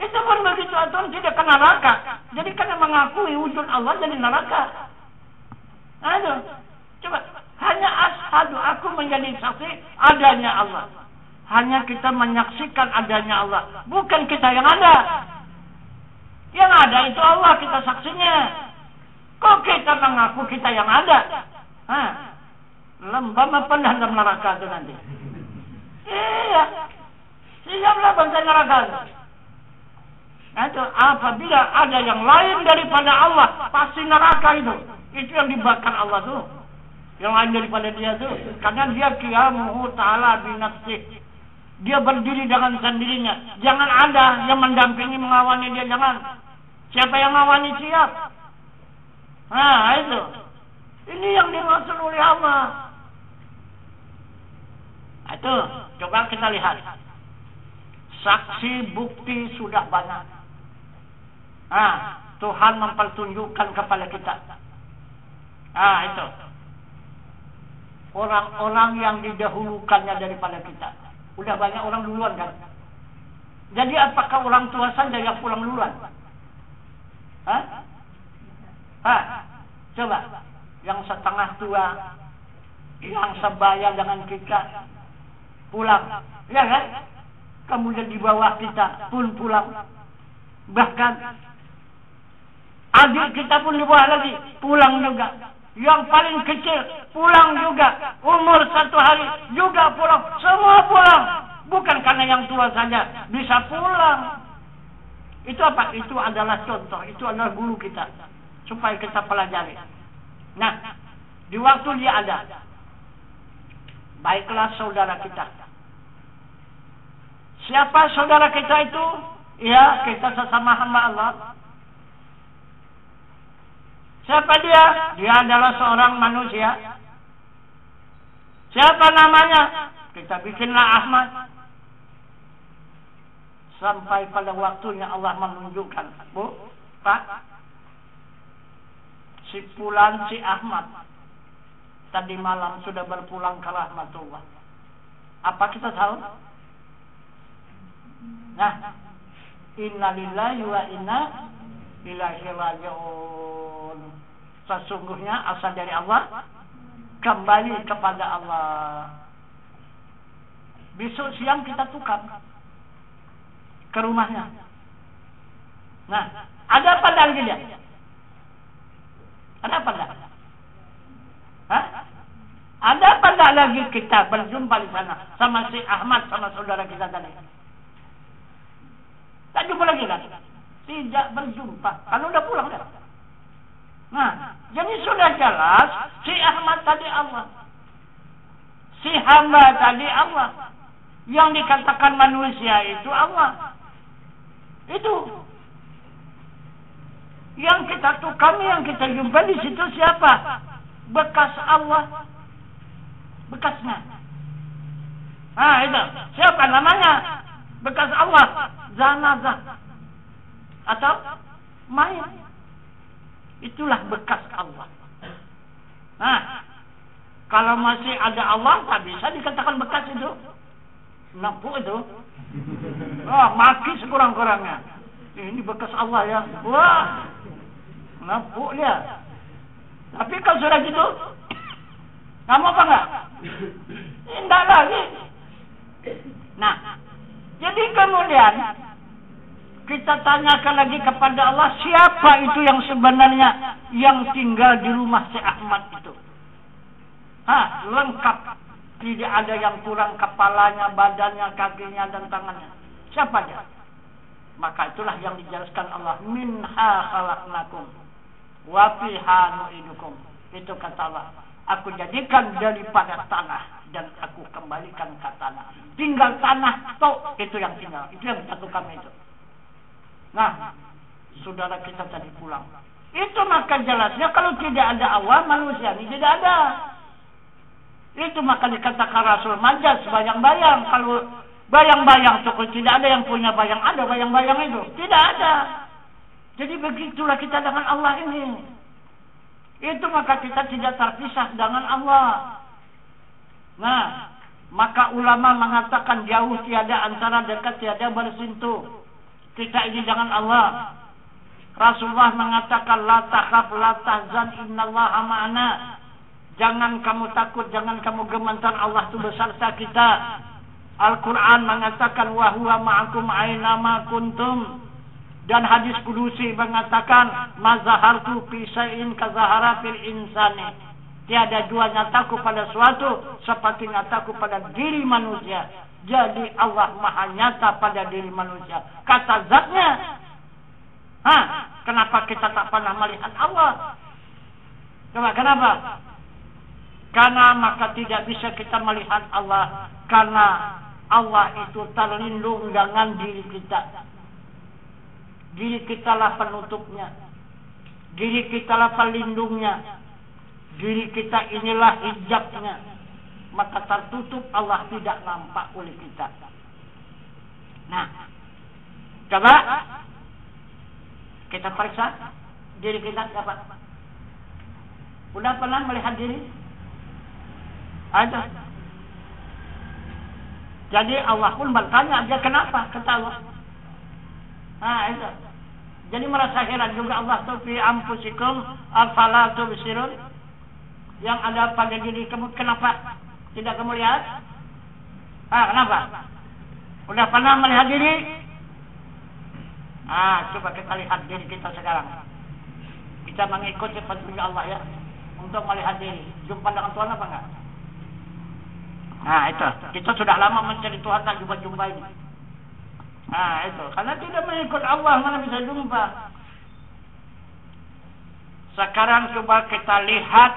Itu Kita pun begitu aturan tidak ke neraka. Jadi karena mengakui wujud Allah jadi neraka. Aduh, coba hanya ashadu aku menjadi saksi adanya Allah. Hanya kita menyaksikan adanya Allah, bukan kita yang ada. Yang ada itu Allah, kita saksinya. Kok kita mengaku kita yang ada? Lembam apa dalam neraka itu nanti? Iya, siaplah bangsa neraka itu. Itu apabila ada yang lain daripada Allah, pasti neraka itu. Itu yang dibakar Allah tuh. Yang lain daripada dia tuh. Karena dia qiyamuhu ta'ala binafsih. Dia berdiri dengan sendirinya. Jangan ada yang mendampingi mengawani dia, jangan. Siapa yang mengawani siap. Nah itu. Ini yang dimaksud oleh Allah. Itu coba kita lihat. Saksi bukti sudah banyak. Tuhan mempertunjukkan kepada kita. Itu. Orang-orang yang didahulukannya daripada kita. Udah banyak orang duluan kan. Jadi apakah orang tua saja yang pulang duluan? Coba. Yang setengah tua, yang sebaya dengan kita, pulang. Ya kan? Kemudian di bawah kita pun pulang. Bahkan adik kita pun di bawah lagi, pulang juga. Yang paling kecil, pulang juga. Umur 1 hari, juga pulang. Semua pulang. Bukan karena yang tua saja bisa pulang. Itu apa? Itu adalah contoh. Itu adalah guru kita. Supaya kita pelajari. Nah, di waktu dia ada, baiklah saudara kita. Siapa saudara kita itu? Ya, kita sesama hamba Allah. Siapa dia? Dia adalah seorang manusia. Siapa namanya? Kita bikinlah Ahmad. Sampai pada waktunya Allah menunjukkan. Bu, Pak, si Fulan, si Ahmad tadi malam sudah berpulang ke rahmatullah. Apa kita tahu? Nah, inna lillahi wa inna ilaihi raji'un. Sesungguhnya asal dari Allah, kembali kepada Allah. Besok siang kita tukar ke rumahnya. Nah, ada apa lagi dia? Ada apa enggak? Ada apa enggak lagi kita berjumpa di sana sama si Ahmad, sama saudara kita tadi? Tak jumpa lagi kan? Tidak berjumpa. Kalau udah pulang dah. Nah, jadi sudah jelas si Ahmad tadi Allah. Si hamba tadi Allah. Yang dikatakan manusia itu Allah. Itu. Yang kita tukar, yang kita jumpa di situ siapa? Bekas Allah. Bekasnya. Itu. Siapa namanya? Bekas Allah. Zanazah. Atau mayat. Itulah bekas Allah. Nah, kalau masih ada Allah, tak bisa dikatakan bekas itu. Nampuk itu. Maki sekurang-kurangnya. Ini bekas Allah ya. Wah, nampuk dia. Tapi kalau sudah gitu, kamu apa enggak? Tidak lagi. Nah, jadi kemudian kita tanyakan lagi kepada Allah, siapa itu yang sebenarnya yang tinggal di rumah si Ahmad itu? Lengkap. Tidak ada yang kurang, kepalanya, badannya, kakinya, dan tangannya. Siapa dia? Maka itulah yang dijelaskan Allah. Minha khalaqnakum wa fiha nu'idukum. Itu kata Allah. Aku jadikan daripada tanah dan aku kembalikan ke tanah. Tinggal tanah, toh itu yang tinggal. Itu yang satu kami itu. Nah, saudara kita tadi pulang. Itu maka jelasnya kalau tidak ada Allah, manusia ini tidak ada. Itu maka dikatakan Rasul majas bayang-bayang. Kalau bayang-bayang itu tidak ada yang punya bayang, ada bayang-bayang itu. Tidak ada. Jadi begitulah kita dengan Allah ini. Itu maka kita tidak terpisah dengan Allah. Nah, maka ulama mengatakan jauh tiada antara dekat tiada bersentuh. Kita ini jangan Allah. Rasulullah mengatakan la takhaf la tahzan innallaha ma'ana. Jangan kamu takut, jangan kamu gemetar, Allah itu beserta kita. Al-Quran mengatakan wa huwa ma'akum aina ma kuntum. Dan hadis kudusi mengatakan mazahartu fi syai'in kazahara fil insani. Tiada dua nyataku pada suatu seperti nyataku pada diri manusia. Jadi Allah maha nyata pada diri manusia. Kata zatnya. Kenapa kita tak pernah melihat Allah? Kenapa? Karena maka tidak bisa kita melihat Allah. Karena Allah itu terlindung dengan diri kita. Diri kitalah penutupnya. Diri kitalah pelindungnya. Diri kita inilah hijabnya. Maka tertutup Allah tidak nampak oleh kita. Nah, coba kita periksa diri kita dapat. Udah pernah melihat diri? Ada. Jadi Allah pun bertanya aja kenapa? Kata Allah. Itu. Jadi merasa heran juga Allah tuh fi anfusikum afala tubsirun. Yang ada pada diri kamu kenapa tidak kamu lihat? Kenapa? Udah pernah melihat diri? Coba kita lihat diri kita sekarang. Kita mengikuti petunjuk Allah ya untuk melihat diri. Jumpa dengan Tuhan apa enggak? Itu. Kita sudah lama mencari Tuhan tak jumpa ini. Itu. Karena tidak mengikut Allah mana bisa jumpa. Sekarang coba kita lihat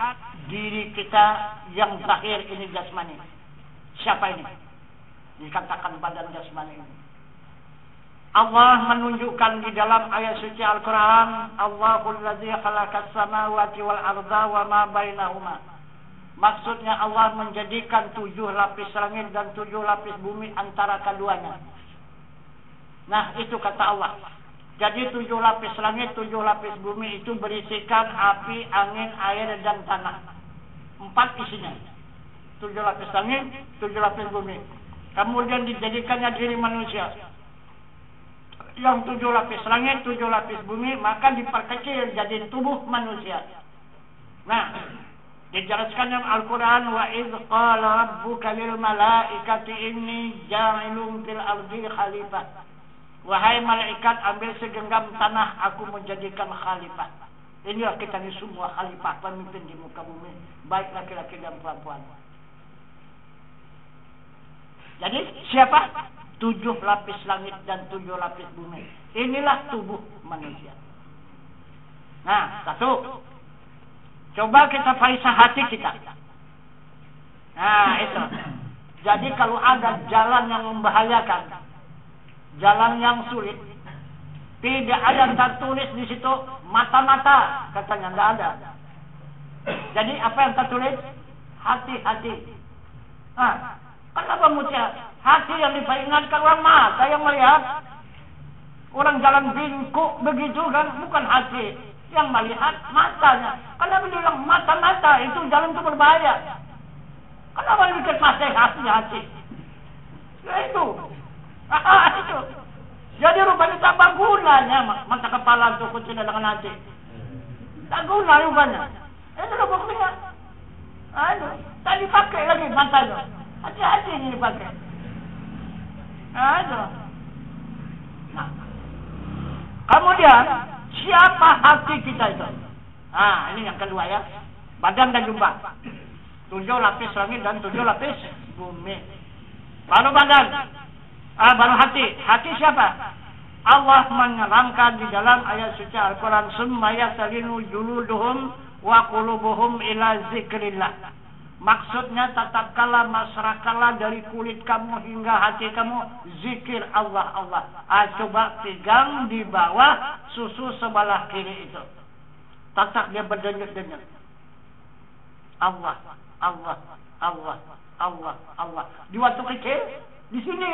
diri kita yang zahir ini jasmani. Siapa ini? Dikatakan badan jasmani ini. Allah menunjukkan di dalam ayat suci Al-Quran, Allahul ladzi khalaqas samawati wal arda wa ma bainahuma. Maksudnya Allah menjadikan 7 lapis langit dan 7 lapis bumi antara keduanya. Nah, itu kata Allah. Jadi 7 lapis langit, 7 lapis bumi itu berisikan api, angin, air, dan tanah. 4 isinya. 7 lapis langit, 7 lapis bumi. Kemudian dijadikannya diri manusia. Yang 7 lapis langit, 7 lapis bumi, maka diperkecil jadi tubuh manusia. Nah, dijelaskan dalam Al-Quran, wa idz qala rabbuka lil malaikati inni ja'ilun fil ardi khalifah. Wahai malaikat, ambil segenggam tanah, aku menjadikan khalifah. Inilah kita ini semua khalifah, pemimpin di muka bumi, baik laki-laki dan perempuan. Jadi siapa? 7 lapis langit dan 7 lapis bumi. Inilah tubuh manusia. Nah, satu. Coba kita periksa hati kita. Nah, itu. Jadi kalau ada jalan yang membahayakan, jalan yang sulit, tidak ada tertulis di situ mata-mata, katanya tidak ada. Jadi apa yang tertulis? Hati-hati. Kenapa mulia? Hati yang diperingatkan orang mata yang melihat. Orang jalan bingkuk begitu kan, bukan hati yang melihat, matanya. Kenapa bilang mata-mata itu jalan itu berbahaya? Kenapa dikit masih hati-hati? Ya itu. Itu. Jadi rupanya tak gunanya mata kepala itu kucing dengan hati. Tak guna rupanya. Itu loh buktinya. Aduh, tak dipakai lagi matanya. Hati-hati ini dipakai. Aduh. Nah. Kemudian siapa hati kita itu? Ini yang kedua ya. Badan dan jumpa. 7 lapis langit dan 7 lapis bumi. Baru badan. Baru hati. Hati siapa? Allah menerangkan di dalam ayat suci Al-Quran, summa yatalinu juluduhum wa qulubuhum ila zikrillah. Maksudnya tatkala masyarakat dari kulit kamu hingga hati kamu zikir Allah. Coba pegang di bawah susu sebelah kiri itu. Tatak dia berdenyut-denyut. Allah. Di waktu kecil di sini.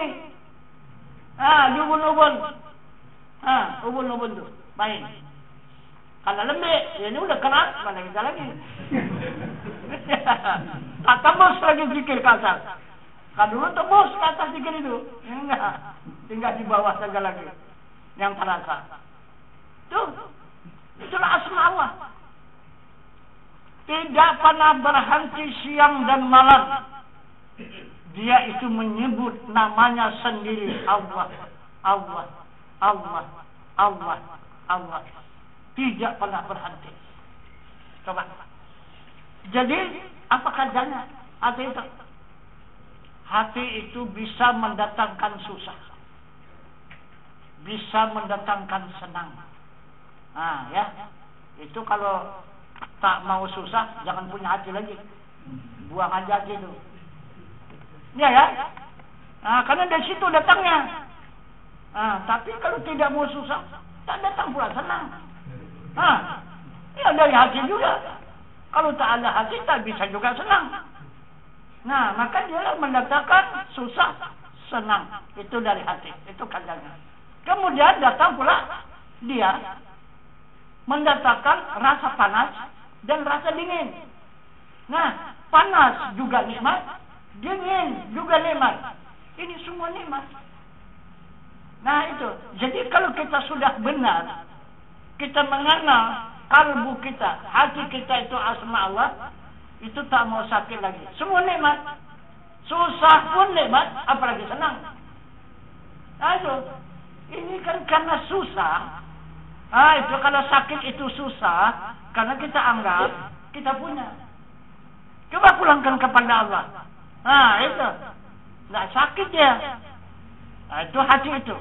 Di ubun-ubun. Ubun-ubun tuh main. Karena lembek, ini udah keras, mana bisa lagi. Tak tembus lagi zikir ke atas. Kan dulu tembus ke atas zikir itu. Enggak, tinggal di bawah saja lagi. yang terasa. Itulah asma Allah. Tidak pernah berhenti siang dan malam. Dia itu menyebut namanya sendiri, Allah, Allah, Allah, Allah, Allah. Tidak pernah berhenti. Coba. Jadi, apa kajiannya? Hati itu. Hati itu bisa mendatangkan susah. Bisa mendatangkan senang. Nah, ya. Itu kalau tak mau susah, jangan punya hati lagi. Buang aja hati itu. Ya, ya. Nah, karena dari situ datangnya. Nah, tapi kalau tidak mau susah, tak datang pula senang. Nah, ya dari hati juga. Kalau tak ada hati, tak bisa juga senang. Nah, maka dia mendatangkan susah, senang. Itu dari hati. Itu kajiannya. Kemudian datang pula dia mendatangkan rasa panas dan rasa dingin. Nah, panas juga nikmat, dingin juga nikmat. Ini semua nikmat. Nah, itu. Jadi kalau kita sudah benar, kita mengenal kalbu kita, hati kita itu asma Allah, itu tak mau sakit lagi. Semua nikmat. Susah pun nikmat, apalagi senang. Nah, itu. Ini kan karena susah. Ah, itu kalau sakit itu susah, karena kita anggap kita punya. Coba pulangkan kepada Allah. Nah, itu. Nggak sakit ya. Nah, itu hati itu.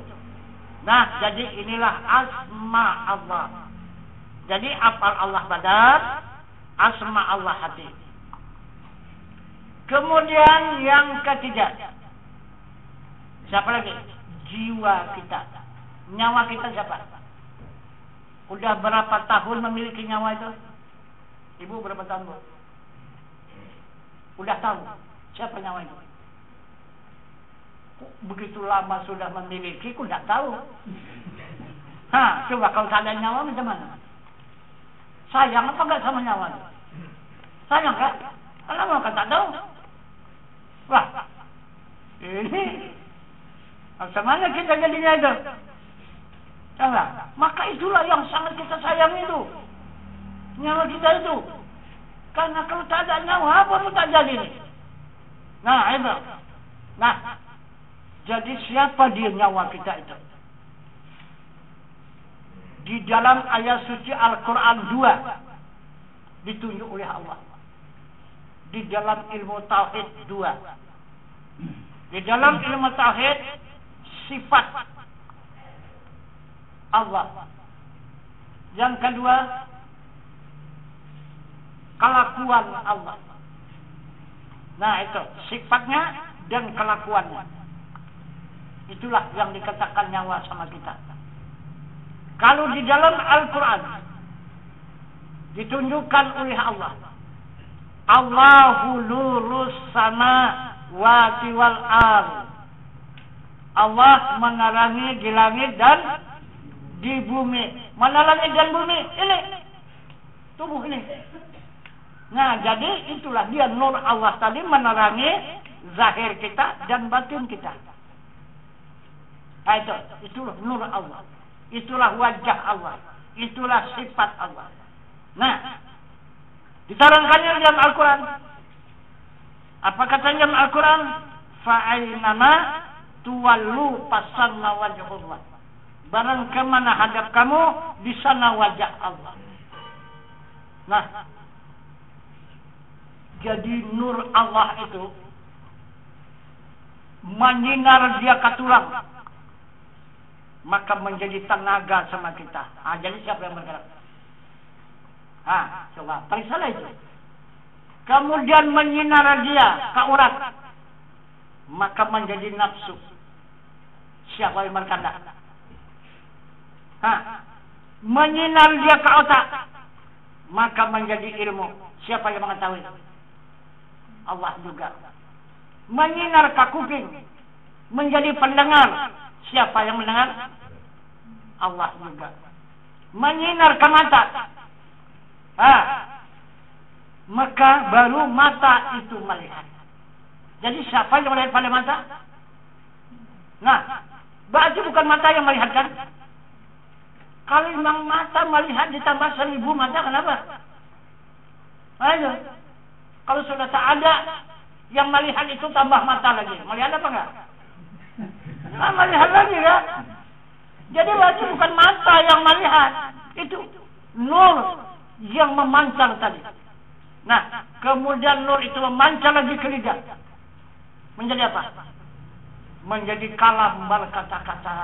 Nah, jadi inilah asma Allah. Jadi apal Allah badan, asma Allah hati. Kemudian yang ketiga. Siapa lagi? Jiwa kita. Nyawa kita siapa? Udah berapa tahun memiliki nyawa itu? Ibu berapa tahun, Bu? Udah tahu siapa nyawa itu? Begitu lama sudah memiliki, aku tidak tahu. Hah, coba kalau tak ada nyawa macam mana? Sayang apa enggak sama nyawa? Sayang kan? Kenapa kan tak tahu? Wah, ini macam mana kita jadinya itu? Jangan. Maka itulah yang sangat kita sayang itu. Nyawa kita itu. Karena kalau tak ada nyawa, apa pun tak jadi. Nah, itu. Nah, jadi siapa dia nyawa kita itu? Di dalam ayat suci Al-Quran 2 ditunjuk oleh Allah. Di dalam ilmu tauhid 2. Di dalam ilmu tauhid sifat Allah. Yang kedua, kelakuan Allah. Nah, itu sifatnya dan kelakuannya. Itulah yang dikatakan nyawa sama kita. Kalau di dalam Al-Quran ditunjukkan oleh Allah, Allahu nurus samawati wal ardh. Allah menerangi di langit dan di bumi. Mana langit dan bumi? Ini tubuh ini. Nah, jadi itulah dia nur Allah tadi menerangi zahir kita dan batin kita. Nah, itulah nur Allah. Itulah wajah Allah. Itulah sifat Allah. Nah, diterangkannya dalam Al-Quran. Apa katanya dalam Al-Quran? Fa'ainama tuwallu fasanna wajhullah. Barang kemana hadap kamu, di sana wajah Allah. Nah, jadi nur Allah itu menyinar dia ke tulang, maka menjadi tenaga sama kita. Ah, jadi siapa yang bergerak? Ah, coba periksalah itu. Kemudian menyinar dia ke urat, maka menjadi nafsu. Siapa yang berkehendak? Ah, menyinar dia ke otak, maka menjadi ilmu. Siapa yang mengetahui? Allah juga. Menyinar ke kuping, menjadi pendengar. Siapa yang mendengar? Allah juga. Menyinar ke mata. Maka baru mata itu melihat. Jadi siapa yang melihat pada mata? Nah, berarti bukan mata yang melihat kan? Kalau memang mata melihat ditambah 1000 mata, kenapa? Ayo. Kalau sudah tak ada yang melihat itu tambah mata lagi. Melihat apa enggak? Nah, melihat lagi kan? Jadi berarti bukan mata yang melihat. Itu nur yang memancar tadi. Nah, kemudian nur itu memancar lagi ke lidah. Menjadi apa? Menjadi kalam berkata-kata.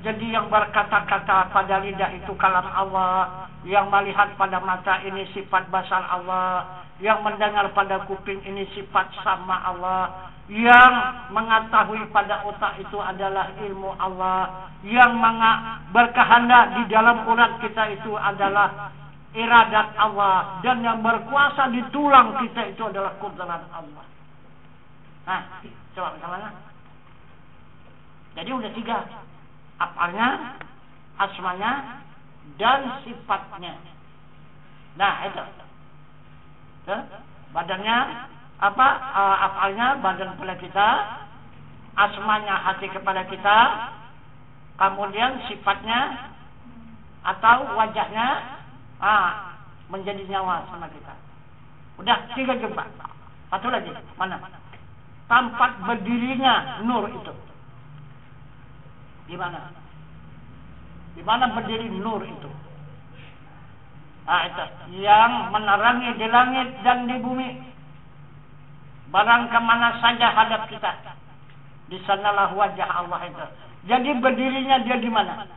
Jadi yang berkata-kata pada lidah itu kalam Allah, yang melihat pada mata ini sifat basar Allah, yang mendengar pada kuping ini sifat sama Allah, yang mengetahui pada otak itu adalah ilmu Allah, yang berkehendak di dalam urat kita itu adalah iradat Allah, dan yang berkuasa di tulang kita itu adalah kudrat Allah. Nah, coba bagaimana? Jadi udah 3. Apalnya, asmanya, dan sifatnya. Nah, itu. Badannya, apalnya badan kepala kita, asmanya hati kepada kita, kemudian sifatnya atau wajahnya menjadi nyawa sama kita. Udah 3 jumpa. Satu lagi, mana? Tempat berdirinya nur itu. Di mana? Di mana berdiri nur itu? Itu yang menerangi di langit dan di bumi. Barang kemana saja hadap kita, di sanalah wajah Allah itu. Jadi berdirinya dia di mana?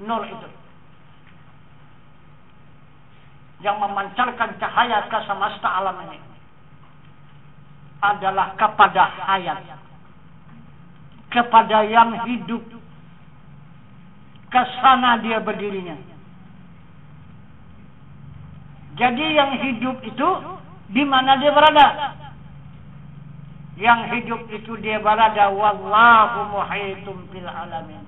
Nur itu, yang memancarkan cahaya ke semesta alam ini adalah kepada hayat, kepada yang hidup. Ke sana dia berdirinya. Jadi yang hidup itu di mana dia berada? Yang hidup itu dia berada wallahu muhitum bil alamin.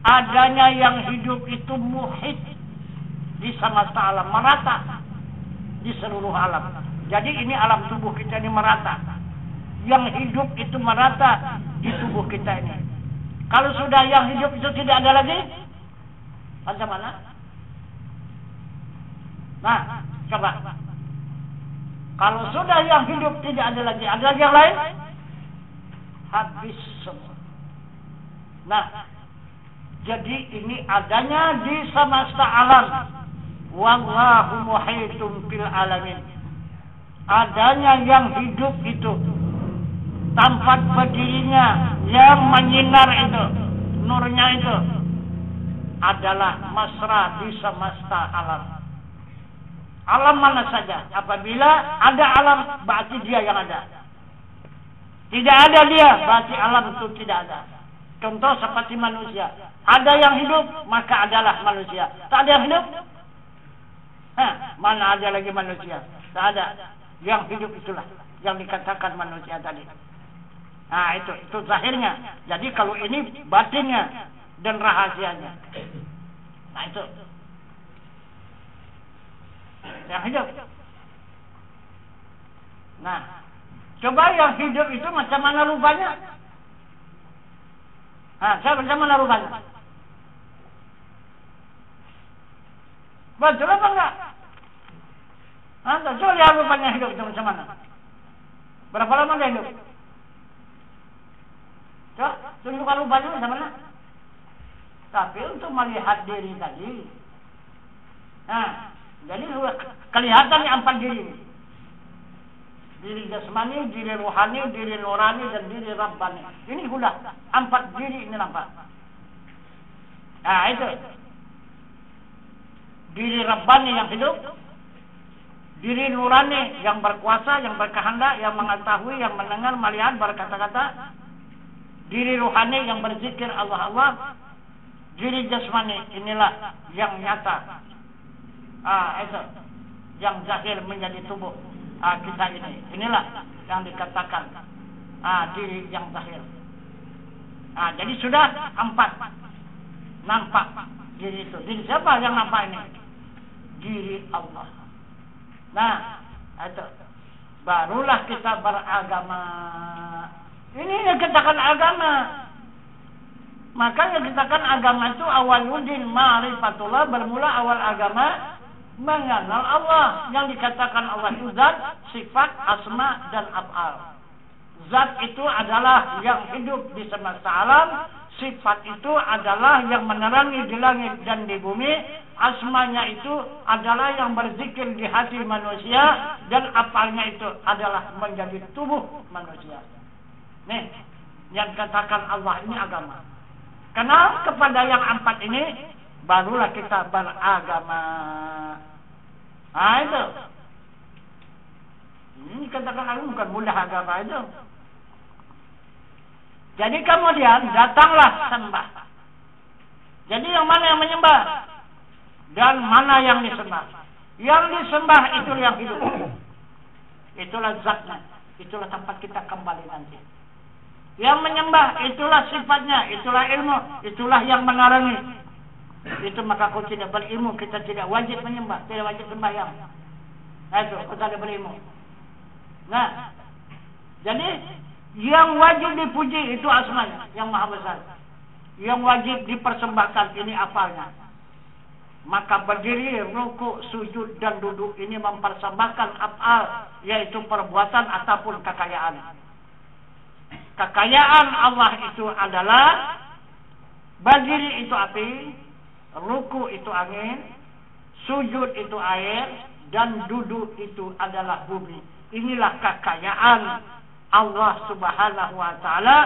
Adanya yang hidup itu muhit di semesta alam, merata di seluruh alam. Jadi ini alam tubuh kita ini merata. Yang hidup itu merata di tubuh kita ini. Kalau sudah yang hidup itu tidak ada lagi, macam mana? Nah, coba. Kalau sudah yang hidup tidak ada lagi yang lain? Habis semua. Nah, jadi ini adanya di semesta alam. Wallahu muhitum bil alamin. Adanya yang hidup itu, tempat berdirinya, yang menyinar itu, nurnya itu adalah mesra di semesta alam. Alam mana saja. Apabila ada alam, berarti dia yang ada. Tidak ada dia, berarti alam itu tidak ada. Contoh seperti manusia. Ada yang hidup, maka adalah manusia. Tak ada yang hidup, mana ada lagi manusia? Tak ada. Yang hidup itulah yang dikatakan manusia tadi. Nah, itu zahirnya. Jadi kalau ini batinnya dan rahasianya. Nah, itu yang hidup. Nah, coba yang hidup itu macam mana rupanya? Saya macam mana rupanya? Betul apa enggak? Coba lihat rupanya hidup itu macam mana? Berapa lama dia hidup? Coba tunjukkan rupanya macam mana? Tapi untuk melihat diri tadi, jadi kelihatan yang 4 diri. Diri jasmani, diri rohani, diri nurani, dan diri rabbani. Ini sudah 4 diri ini nampak. Nah, itu. Diri rabbani yang hidup, diri nurani yang berkuasa, yang berkehendak, yang mengetahui, yang mendengar, melihat, berkata-kata. Diri rohani yang berzikir Allah. Diri jasmani inilah yang nyata. Itu yang zahir menjadi tubuh kita ini. Inilah yang dikatakan diri yang zahir. Jadi sudah 4 nampak diri itu. Diri siapa yang nampak ini? Diri Allah. Nah, itu barulah kita beragama. Ini yang dikatakan agama. Makanya kita kan agama itu awaludin ma'rifatullah, bermula awal agama mengenal Allah. Yang dikatakan Allah itu zat, sifat, asma, dan af'al. Zat itu adalah yang hidup di semesta alam. Sifat itu adalah yang menerangi di langit dan di bumi. Asmanya itu adalah yang berzikir di hati manusia. Dan apalnya itu adalah menjadi tubuh manusia. Nih, yang katakan Allah ini agama. Kenal kepada yang empat ini, barulah kita beragama. Nah itu. Ini katakan aku bukan mudah agama itu. Jadi kemudian datanglah sembah. Jadi yang mana yang menyembah? Dan mana yang disembah? Yang disembah itu yang hidup. Itulah zatnya. Itulah tempat kita kembali nanti. Yang menyembah itulah sifatnya. Itulah ilmu. Itulah yang menarangi. Itu maka kalau tidak berilmu kita tidak wajib menyembah. Tidak wajib sembahyang. Nah itu. Kita tidak berilmu. Nah. Jadi yang wajib dipuji itu asmanya, yang maha besar. Yang wajib dipersembahkan ini apalnya. Maka berdiri, rukuk, sujud dan duduk ini mempersembahkan af'al, yaitu perbuatan ataupun kekayaan. Kekayaan Allah itu adalah berdiri itu api, rukuk itu angin, sujud itu air, dan duduk itu adalah bumi. Inilah kekayaan Allah subhanahu wa ta'ala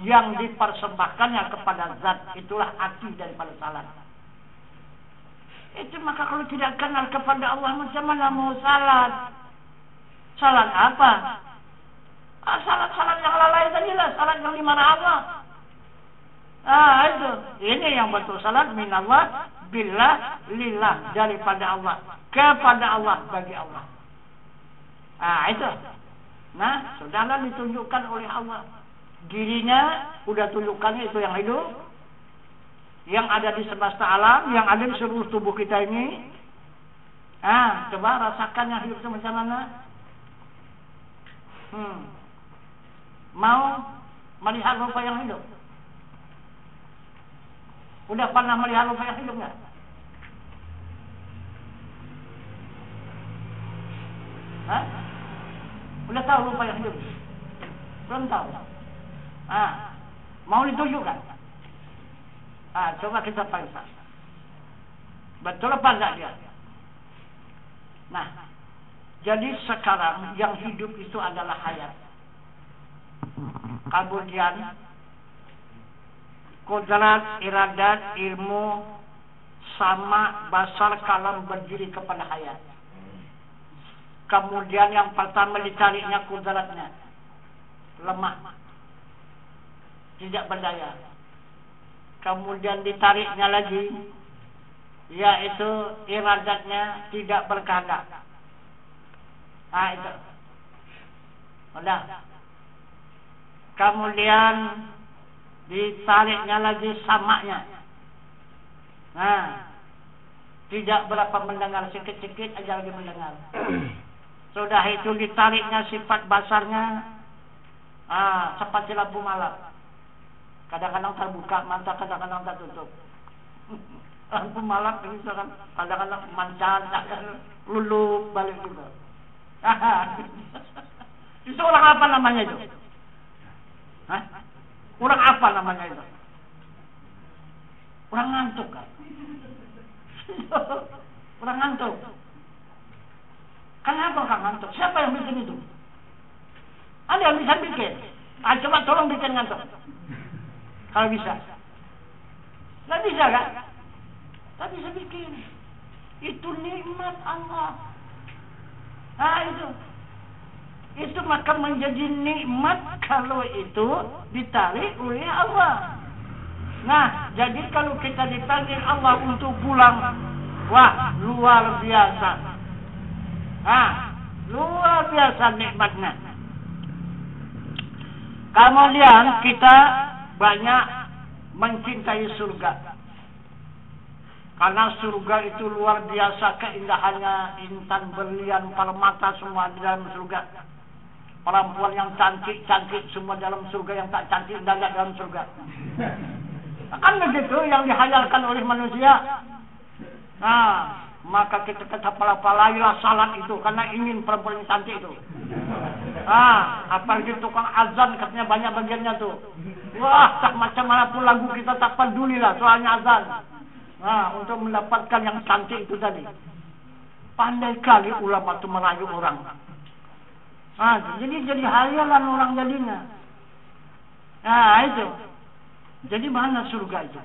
yang dipersembahkannya kepada zat. Itulah arti daripada salat. Itu maka kalau tidak kenal kepada Allah, macam mana mau salat? Salat apa? Salat-salat yang lalai tadilah. Salat yang dimana Allah. Itu. Ini yang betul salat minallah, billah, lillah. Daripada Allah. Kepada Allah, bagi Allah. Itu. Nah, sudahlah ditunjukkan oleh Allah. Dirinya sudah tunjukkannya itu yang hidup. Yang ada di semesta alam. Yang ada di seluruh tubuh kita ini. Coba rasakan yang hidup macam mana. Mau melihat rupa yang hidup? Udah pernah melihat rupa yang hidup nggak? Udah tahu rupa yang hidup? Belum tahu. Mau ditunjukkan? Coba kita periksa. Betul apa enggak dia? Nah, jadi sekarang yang hidup itu adalah hayat. Kemudian kodrat, iradat, ilmu, sama, basar, kalam berdiri kepada hayat. Kemudian yang pertama ditariknya kudratnya. Lemah. Tidak berdaya. Kemudian ditariknya lagi. Yaitu iradatnya tidak berkehendak. Itu. Udah. Kemudian ditariknya lagi samanya. Tidak berapa mendengar. Sikit-sikit aja lagi mendengar. Sudah itu ditariknya sifat basarnya seperti lampu malam. Kadang-kadang terbuka mata, kadang-kadang tertutup. Lampu malam ini kan kadang-kadang mancar, lulup balik juga. Itu orang apa namanya itu? Orang apa namanya itu? Orang ngantuk kan? Orang ngantuk. Kenapa orang ngantuk? Siapa yang bikin itu? Ada yang bisa bikin. Coba tolong bikin ngantuk. Kalau bisa. Nggak bisa kan? Nggak bisa bikin. Itu nikmat Allah. Itu maka menjadi nikmat kalau itu ditarik oleh Allah. Nah, jadi kalau kita dipanggil Allah untuk pulang, wah, luar biasa. Luar biasa nikmatnya. Kemudian kita banyak mencintai surga. Karena surga itu luar biasa keindahannya, intan, berlian, permata semua di dalam surga. Perempuan yang cantik-cantik semua dalam surga, yang tak cantik tidak dalam surga. Kan begitu yang dihayalkan oleh manusia. Nah, maka kita tetap pala-palailah salat itu karena ingin perempuan yang cantik itu. Apalagi tukang azan katanya banyak bagiannya tuh. Wah, tak macam mana pun lagu kita tak pedulilah soalnya azan. Untuk mendapatkan yang cantik itu tadi. Pandai kali ulama itu merayu orang. Jadi hayalan orang jadinya. Itu. Jadi mana surga itu?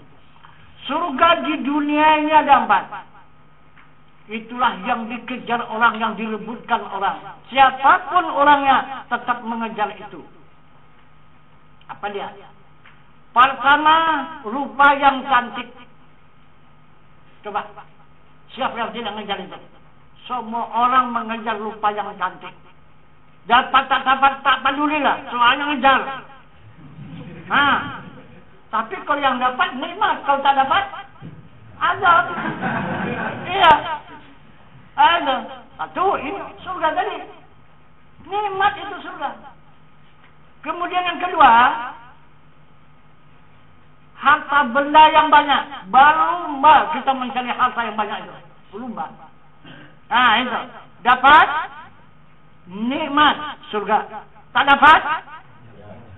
Surga di dunia ini ada 4. Itulah yang dikejar orang, yang direbutkan orang. Siapapun orangnya tetap mengejar itu. Apa dia? Pertama, rupa yang cantik. Coba, siapa yang tidak mengejar itu? Semua orang mengejar rupa yang cantik. Dapat tak dapat tak pedulilah, soalnya ngejar. Tapi kalau yang dapat nikmat, kalau tak dapat azab. Iya. Ada. Satu, ini surga tadi. Nikmat itu surga. Kemudian yang kedua, harta benda yang banyak. Berlumba kita mencari harta yang banyak itu. Berlumba. Itu. Dapat nikmat surga. Tak dapat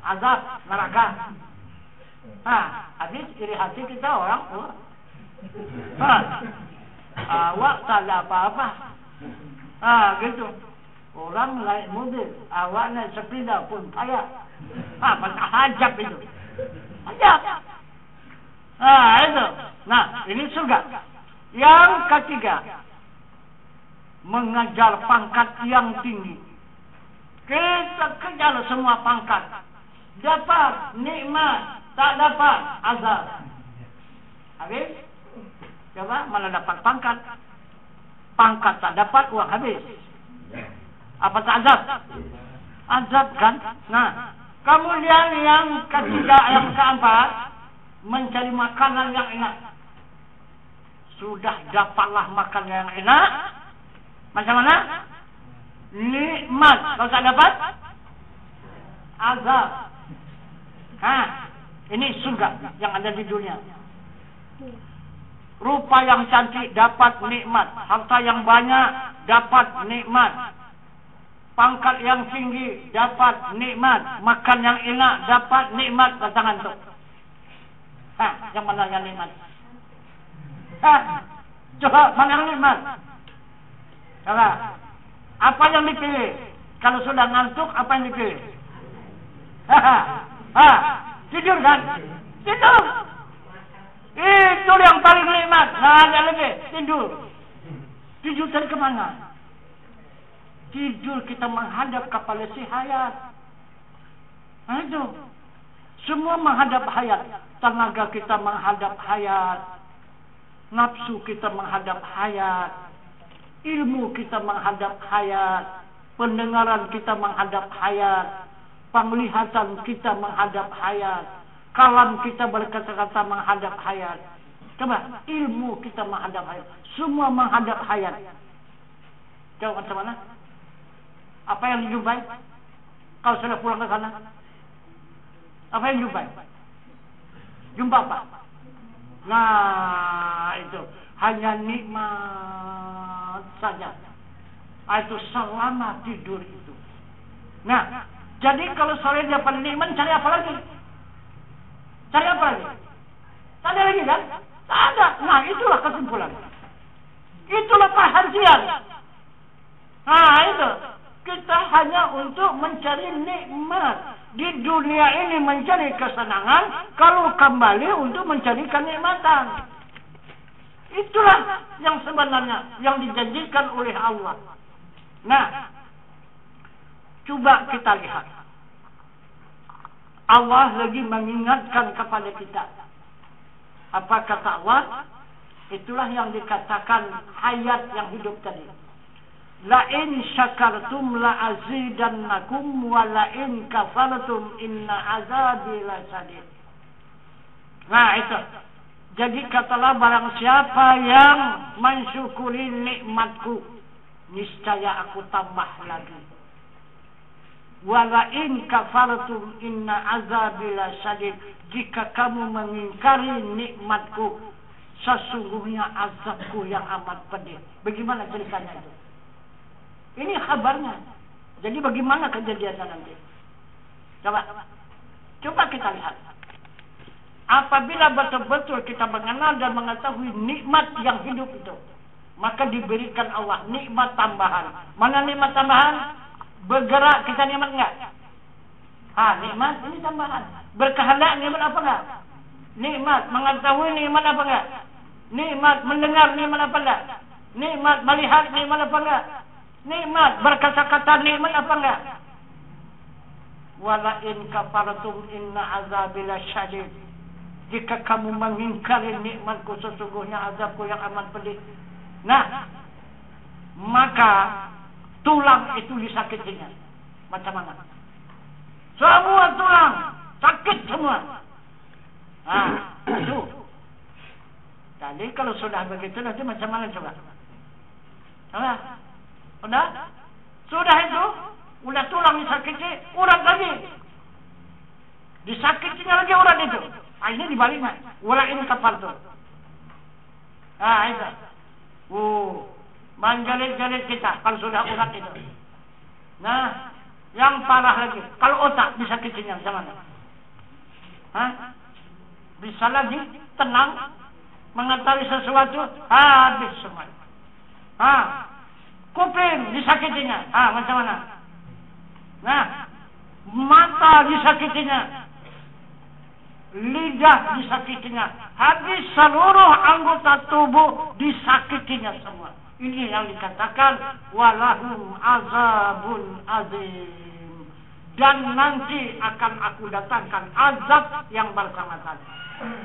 azab neraka. Habis iri hati kita orang tua. Awak tak ada apa-apa. Gitu. Orang naik mobil, awak naik sepeda pun payah. Pasal hajab itu. Hajab. Itu. Nah, ini surga. Yang ketiga, mengejar pangkat yang tinggi. Kita kejar semua pangkat. Dapat nikmat, tak dapat azab. Habis? Coba mana dapat pangkat? Pangkat tak dapat, uang habis. Apa tak azab? Azab kan? Nah, kemudian yang ketiga, yang keempat, mencari makanan yang enak. Sudah dapatlah makanan yang enak. Macam mana? Nikmat. Kalau tak dapat, azab. Ini surga yang ada di dunia. Rupa yang cantik dapat nikmat. Harta yang banyak dapat nikmat. Pangkat yang tinggi dapat nikmat. Makan yang enak dapat nikmat. Tangan tu. Yang mana yang nikmat? Coba mana yang nikmat? Coba. Apa yang dipilih? Kalau sudah ngantuk, apa yang dipilih? Tidur kan? Tidur. Itu yang paling nikmat. Ada lagi. Tidur. Tidur dari kemana? Tidur kita menghadap kepada si hayat. Itu. Semua menghadap hayat. Tenaga kita menghadap hayat. Nafsu kita menghadap hayat. Ilmu kita menghadap hayat. Pendengaran kita menghadap hayat. Penglihatan kita menghadap hayat. Kalam kita berkata-kata menghadap hayat. Coba, ilmu kita menghadap hayat. Semua menghadap hayat. Coba macam mana? Apa yang dijumpai? Kalau sudah pulang ke sana, apa yang dijumpai? Jumpa apa? Nah, itu hanya nikmat saja. Itu selama tidur itu. Nah, jadi kalau sore dia dapat nikmat, cari apa lagi? Cari apa lagi? Tak ada lagi kan? Tak ada. Nah, itulah kesimpulan. Itulah perhatian. Nah, itu. Kita hanya untuk mencari nikmat. Di dunia ini mencari kesenangan. Kalau kembali untuk mencari kenikmatan. Itulah yang sebenarnya yang dijanjikan oleh Allah. Nah, coba kita lihat. Allah lagi mengingatkan kepada kita. Apa kata Allah? Itulah yang dikatakan hayat yang hidup tadi. La in syakartum la azidannakum wa la in kafartum inna azabi lasyadid. Nah, itu. Jadi katalah barang siapa yang mensyukuri nikmatku, niscaya aku tambah lagi. Wa la in kafartum inna azabi lasyadid. jika kamu mengingkari nikmatku, sesungguhnya azabku yang amat pedih. Bagaimana ceritanya itu? Ini kabarnya. Jadi bagaimana kejadiannya nanti? Coba kita lihat. Apabila betul-betul kita mengenal dan mengetahui nikmat yang hidup itu, maka diberikan Allah nikmat tambahan. Mana nikmat tambahan? Bergerak, kita nikmat enggak? Nikmat ini tambahan. Berkehendak nikmat apa enggak? Nikmat. Mengetahui nikmat apa enggak? Nikmat. Mendengar nikmat apa enggak? Nikmat. Melihat nikmat apa enggak? Nikmat. Berkata-kata nikmat apa enggak? Wala in kafartum inna azabi lasyadid. Jika kamu mengingkari nikmatku, sesungguhnya azabku yang amat pedih. Nah, maka tulang itu disakitinya. Macam mana? Semua tulang sakit semua. Itu. Jadi kalau sudah begitu nanti macam mana coba? Udah? Sudah itu, udah tulang disakiti, urat lagi. Disakitinya lagi urat itu. Ini dibaliknya. Wala in kafartum. Itu. Menjelit-jelit kita kalau sudah urat itu. Nah, yang parah lagi, kalau otak disakitinya macam mana? Bisa lagi tenang mengetahui sesuatu, habis semua. Kuping disakitinya, macam mana? Nah, mata disakitinya, lidah disakitinya, habis seluruh anggota tubuh disakitinya semua. Ini yang dikatakan walahum azabun azim. Dan nanti akan aku datangkan azab yang bersangkutan.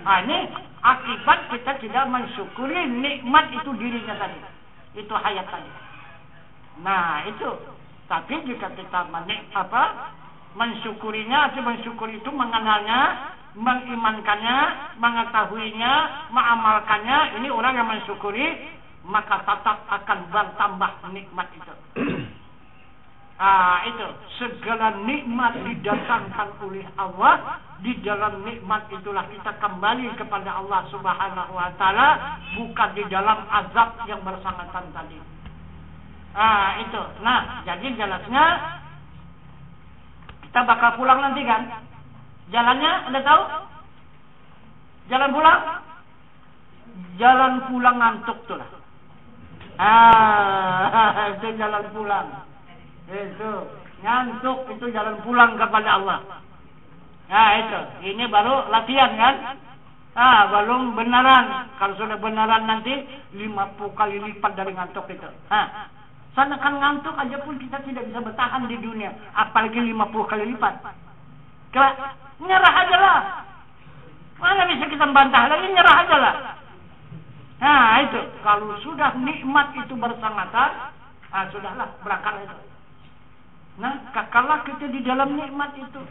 Ini akibat kita tidak mensyukuri nikmat itu dirinya tadi. Itu hayat tadi. Nah, itu. Tapi jika kita mensyukurinya, atau mensyukuri itu mengenalnya, mengimankannya, mengetahuinya, mengamalkannya, ini orang yang mensyukuri, maka tetap akan bertambah nikmat itu. Itu segala nikmat didatangkan oleh Allah. Di dalam nikmat itulah kita kembali kepada Allah Subhanahu wa taala, bukan di dalam azab yang bersangkutan tadi. Itu. Nah, jadi jelasnya kita bakal pulang nanti kan? Jalannya Anda tahu? Jalan pulang? Jalan pulang ngantuk tuh lah. Itu jalan pulang. Itu ngantuk, itu jalan pulang kepada Allah. Itu. Ini baru latihan kan? Belum benaran. Kalau sudah benaran nanti 50 kali lipat dari ngantuk itu. Sana kan ngantuk aja pun kita tidak bisa bertahan di dunia, apalagi 50 kali lipat. Nyerah aja lah. Mana bisa kita bantah lagi, nyerah aja lah. Itu. Kalau sudah nikmat itu bersangkutan, sudahlah, berangkat itu. Nah, kekallah kita di dalam nikmat itu.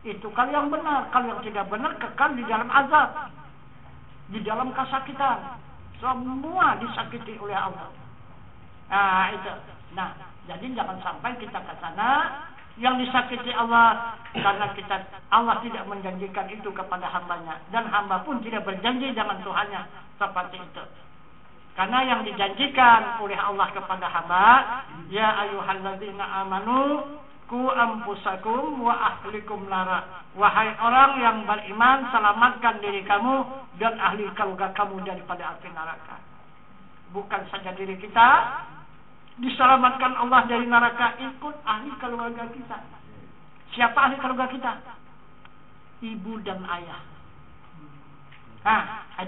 Itu kalau yang benar. Kalau yang tidak benar, kekal di dalam azab. Di dalam kesakitan. Semua disakiti oleh Allah. Itu. Nah, jadi jangan sampai kita ke sana yang disakiti Allah, karena Allah tidak menjanjikan itu kepada hambanya, dan hamba pun tidak berjanji dengan Tuhannya seperti itu. Karena yang dijanjikan oleh Allah kepada hamba, ya ayyuhalladzina amanu qu anfusakum wa ahlikum nara. Wahai orang yang beriman, selamatkan diri kamu dan ahli keluarga kamu daripada api neraka. Bukan saja diri kita diselamatkan Allah dari neraka, ikut ahli keluarga kita. Siapa ahli keluarga kita? Ibu dan ayah.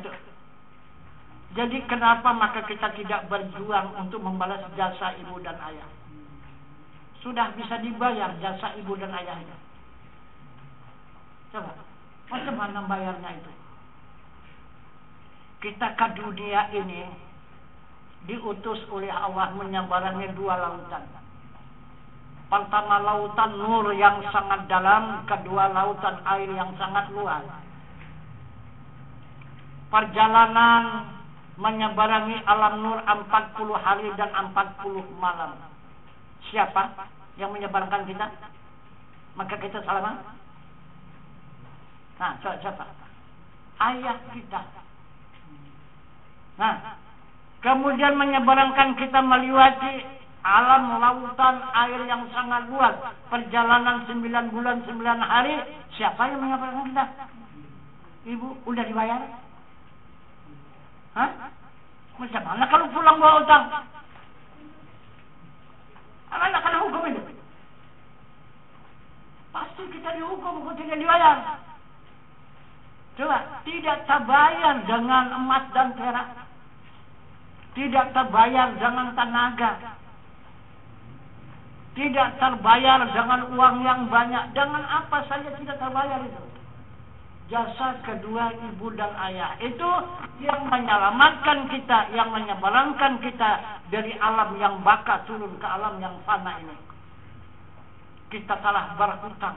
Itu. Jadi kenapa maka kita tidak berjuang untuk membalas jasa ibu dan ayah? Sudah bisa dibayar jasa ibu dan ayah itu. Coba, macam mana bayarnya itu? Kita ke dunia ini diutus oleh Allah menyeberangi 2 lautan. Pertama lautan nur yang sangat dalam, kedua lautan air yang sangat luas. Perjalanan menyeberangi alam nur 40 hari dan 40 malam. Siapa yang menyeberangkan kita? Maka kita selamat. Nah, siapa? Ayah kita. Nah, kemudian menyeberangkan kita melewati alam lautan air yang sangat luas. Perjalanan 9 bulan 9 hari. Siapa yang menyeberangkan kita? Ibu, udah dibayar? Hah? Macam mana kalau pulang bawa utang? Mana kena hukum itu? Pasti kita dihukum kalau tidak dibayar. Coba, tidak terbayar dengan emas dan perak. Tidak terbayar dengan tenaga. Tidak terbayar dengan uang yang banyak. Dengan apa saja tidak terbayar itu. Jasa kedua ibu dan ayah. Itu yang menyelamatkan kita, yang menyeberangkan kita dari alam yang baka turun ke alam yang fana ini. Kita telah berhutang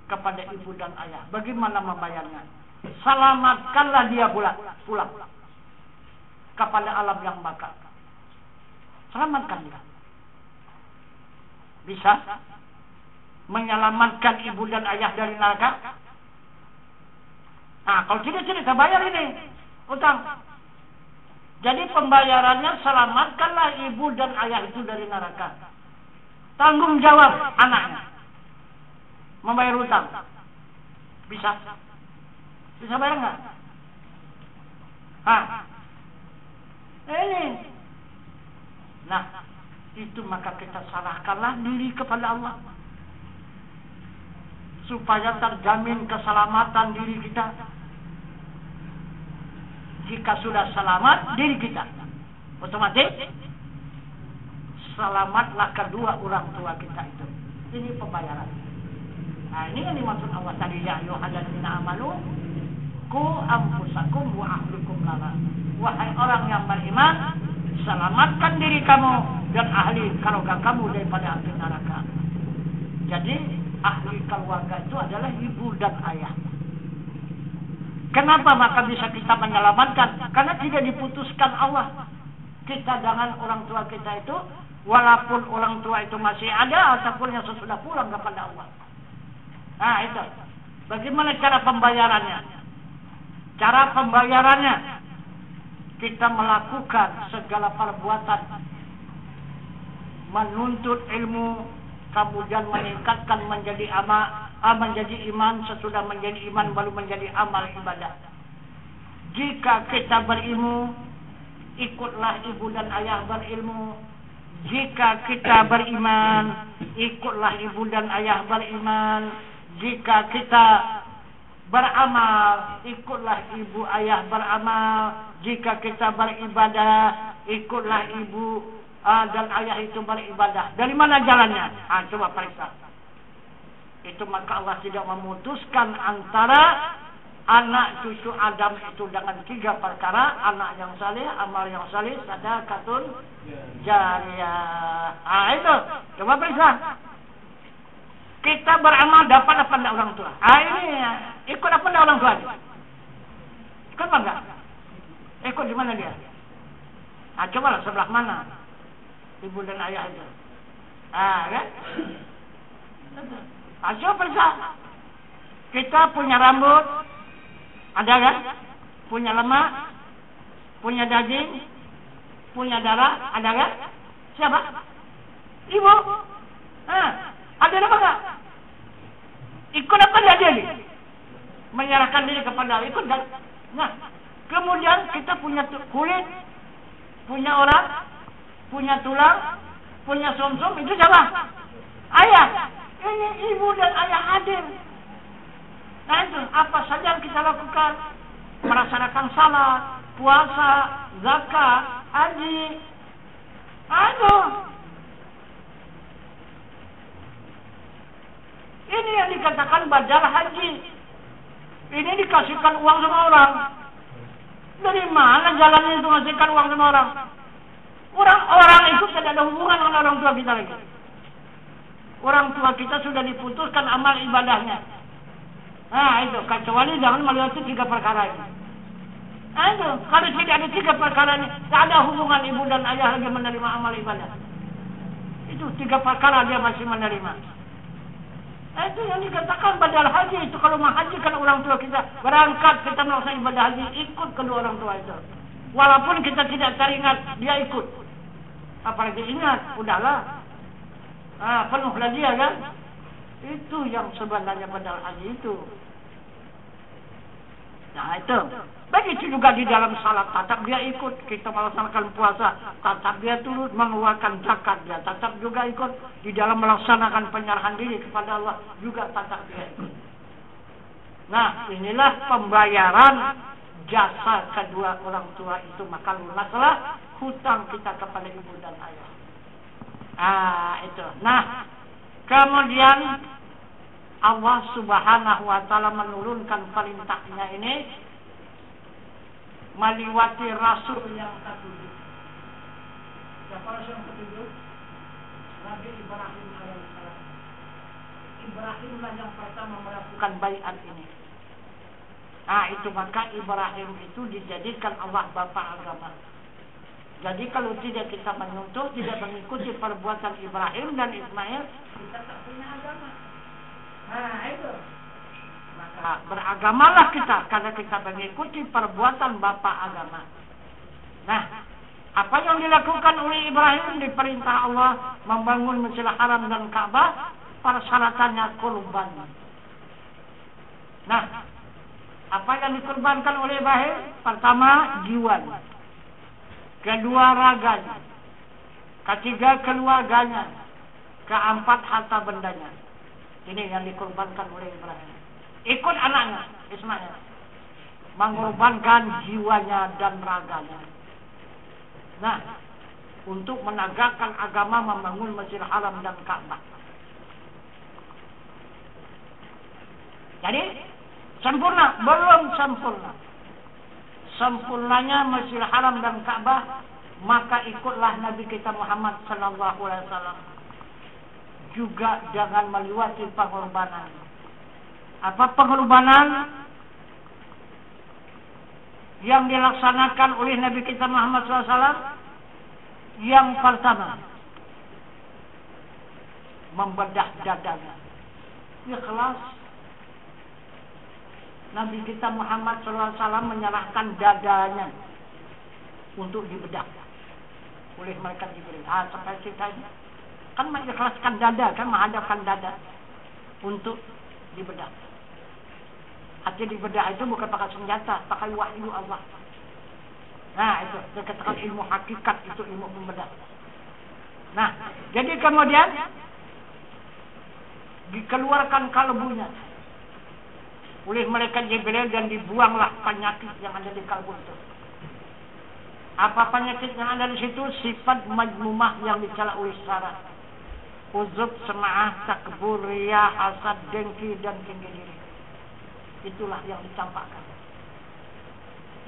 kepada ibu dan ayah. Bagaimana membayarnya? Selamatkanlah dia pulang kepada alam yang baka. Selamatkan dia. Bisa menyelamatkan ibu dan ayah dari neraka? Nah, kalau tidak kita bayar ini utang. Jadi pembayarannya selamatkanlah ibu dan ayah itu dari neraka. Tanggung jawab anaknya membayar utang. Bisa? Bisa bayar nggak? Ini. Nah, itu maka kita serahkanlah diri kepada Allah. Supaya terjamin keselamatan diri kita. Jika sudah selamat diri kita, otomatis selamatlah kedua orang tua kita itu. Ini pembayaran. Nah, ini yang dimaksud Allah tadi, ya ayyuhalladzina amanu qu anfusakum wa ahlikum nar. Wahai orang yang beriman, selamatkan diri kamu dan ahli keluarga kamu daripada api neraka. Jadi ahli keluarga itu adalah ibu dan ayah. Kenapa maka bisa kita menyelamatkan? Karena tidak diputuskan Allah. Kita dengan orang tua kita itu, walaupun orang tua itu masih ada, ataupun yang sesudah pulang kepada Allah. Nah itu. Bagaimana cara pembayarannya? Cara pembayarannya, kita melakukan segala perbuatan, menuntut ilmu, kemudian meningkatkan menjadi menjadi iman, sesudah menjadi iman baru menjadi amal ibadah. Jika kita berilmu, ikutlah ibu dan ayah berilmu. Jika kita beriman, ikutlah ibu dan ayah beriman. Jika kita beramal, ikutlah ibu ayah beramal. Jika kita beribadah, ikutlah ibu dan ayah itu beribadah. Dari mana jalannya? Coba periksa. Itu maka Allah tidak memutuskan antara anak cucu Adam itu dengan 3 perkara: anak yang saleh, amal yang saleh, sedekatun jariyah. Itu coba periksa. Kita beramal dapat apa enggak orang tua? Ini ikut apa enggak orang tua? Ikut apa enggak? Ikut di mana dia? Coba lah sebelah mana ibu dan ayah itu. Kan? Coba periksa. Kita punya rambut, ada kan? Punya lemak, punya daging, punya darah, ada kan? Siapa? Ibu. Ada apa enggak? Ikut apa enggak dia ni? Menyerahkan diri kepada Allah. Ikut kan? Nah, kemudian kita punya kulit, punya orat, punya tulang, punya sumsum, itu siapa? Ayah. Ini ibu dan ayah hadir. Nah itu, apa saja yang kita lakukan? Melaksanakan salat, puasa, zakat, haji. Aduh. Ini yang dikatakan badal haji. Ini dikasihkan uang sama orang. Dari mana jalannya itu ngasihkan uang sama orang? Orang itu tidak ada hubungan dengan orang tua kita lagi. Orang tua kita sudah diputuskan amal ibadahnya. Nah itu, kecuali jangan melewati 3 perkara ini. Nah itu, kalau tidak ada 3 perkara ini, tidak ada hubungan ibu dan ayah lagi menerima amal ibadah. Itu 3 perkara dia masih menerima. Itu yang dikatakan badal haji itu. Kalau menghajikan orang tua kita, berangkat kita melaksanakan ibadah haji, ikut kedua orang tua itu. Walaupun kita tidak teringat, dia ikut. Apalagi ingat, udahlah. Penuhlah dia kan. Itu yang sebenarnya badal haji itu. Nah itu. Begitu juga di dalam salat, tatap dia ikut. Kita melaksanakan puasa, tatap dia turut mengeluarkan zakat dia. Tatap juga ikut di dalam melaksanakan penyerahan diri kepada Allah, juga tatap dia ikut. Nah, inilah pembayaran jasa kedua orang tua itu. Maka lunaslah hutang kita kepada ibu dan ayah. Itu. Nah, kemudian Allah Subhanahu wa Ta'ala menurunkan perintahnya ini meliwati Rasul yang ketujuh. Siapa Rasul yang ketujuh? Nabi Ibrahim alaihissalam. Ibrahimlah yang pertama melakukan baiat ini. Itu maka Ibrahim itu dijadikan Allah bapa agama. Jadi kalau tidak kita menuntut, tidak mengikuti perbuatan Ibrahim dan Ismail, kita tak punya agama. Itu. Maka beragamalah kita karena kita mengikuti perbuatan bapa agama. Nah, apa yang dilakukan oleh Ibrahim diperintah Allah membangun Masjidil Haram dan Ka'bah, persyaratannya kurban. Nah, apa yang dikurbankan oleh Ibrahim? Pertama, jiwanya. Kedua, raganya. Ketiga, keluarganya. Keempat, harta bendanya. Ini yang dikurbankan oleh Ibrahim. Ikut anaknya, Ismail. Mengorbankan jiwanya dan raganya. Nah, untuk menegakkan agama, membangun Masjidil Haram dan Ka'bah. Jadi, sempurna? Belum sempurna. Sempurnanya Masjidil Haram dan Ka'bah, maka ikutlah Nabi kita Muhammad sallallahu alaihi wasallam. Juga jangan melewati pengorbanan. Apa pengorbanan yang dilaksanakan oleh Nabi kita Muhammad SAW? Yang pertama, membedah dadanya. Ikhlas. Nabi kita Muhammad SAW menyerahkan dadanya untuk dibedah oleh malaikat Jibril. Sampai kita ini kan mengikhlaskan dada, kan menghadapkan dada untuk dibedah. Hati dibedah itu bukan pakai senjata, pakai wahyu Allah. Nah, itu dikatakan ilmu hakikat, itu ilmu pembedah. Nah, jadi kemudian dikeluarkan kalbunya oleh malaikat Jibril dan dibuanglah penyakit yang ada di kalbu itu. Apa penyakit yang ada di situ? Sifat majmumah yang dicela oleh syarat. Uzub, sema'ah, takbur, riya, hasad, dengki, dan tinggi diri. Itulah yang dicampakkan.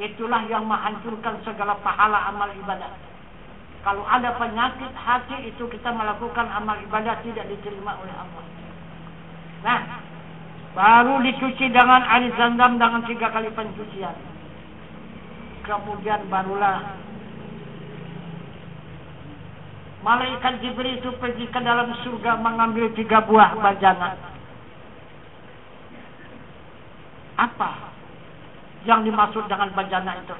Itulah yang menghancurkan segala pahala amal ibadah. Kalau ada penyakit hati itu, kita melakukan amal ibadah tidak diterima oleh Allah. Nah, baru dicuci dengan air zam-zam dengan 3 kali pencucian. Kemudian barulah malaikat Jibril itu pergi ke dalam surga mengambil 3 buah bajana. Apa yang dimaksud dengan bajana itu?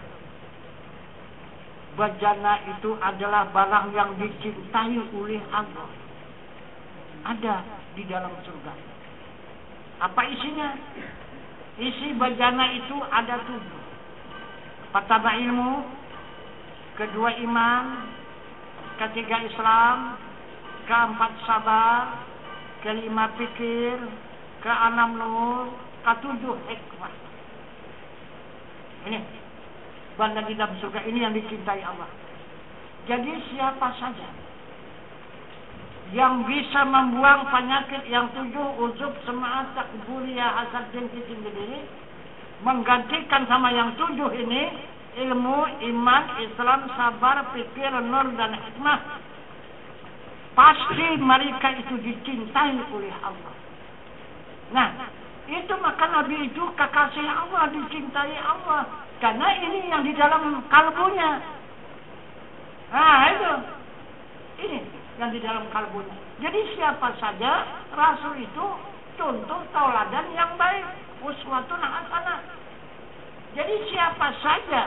Bajana itu adalah barang yang dicintai oleh Allah. Ada di dalam surga. Apa isinya? Isi bajana itu ada 7. Pertama ilmu, kedua iman, ketiga Islam, keempat sabar, kelima pikir, keenam nur, ketujuh hikmah. Ini benda di dalam surga ini yang dicintai Allah. Jadi siapa saja yang bisa membuang penyakit yang 7, uzub, sema'at, takburiya, hasad, dengki, tinggi diri, menggantikan sama yang 7 ini, ilmu, iman, Islam, sabar, pikir, nur, dan hikmah, pasti mereka itu dicintai oleh Allah. Nah, itu maka Nabi itu kekasih Allah, dicintai Allah, karena ini yang di dalam kalbunya. Nah, itu ini yang di dalam kalbunya. Jadi siapa saja Rasul itu contoh tauladan yang baik, uswatun hasanah. Jadi siapa saja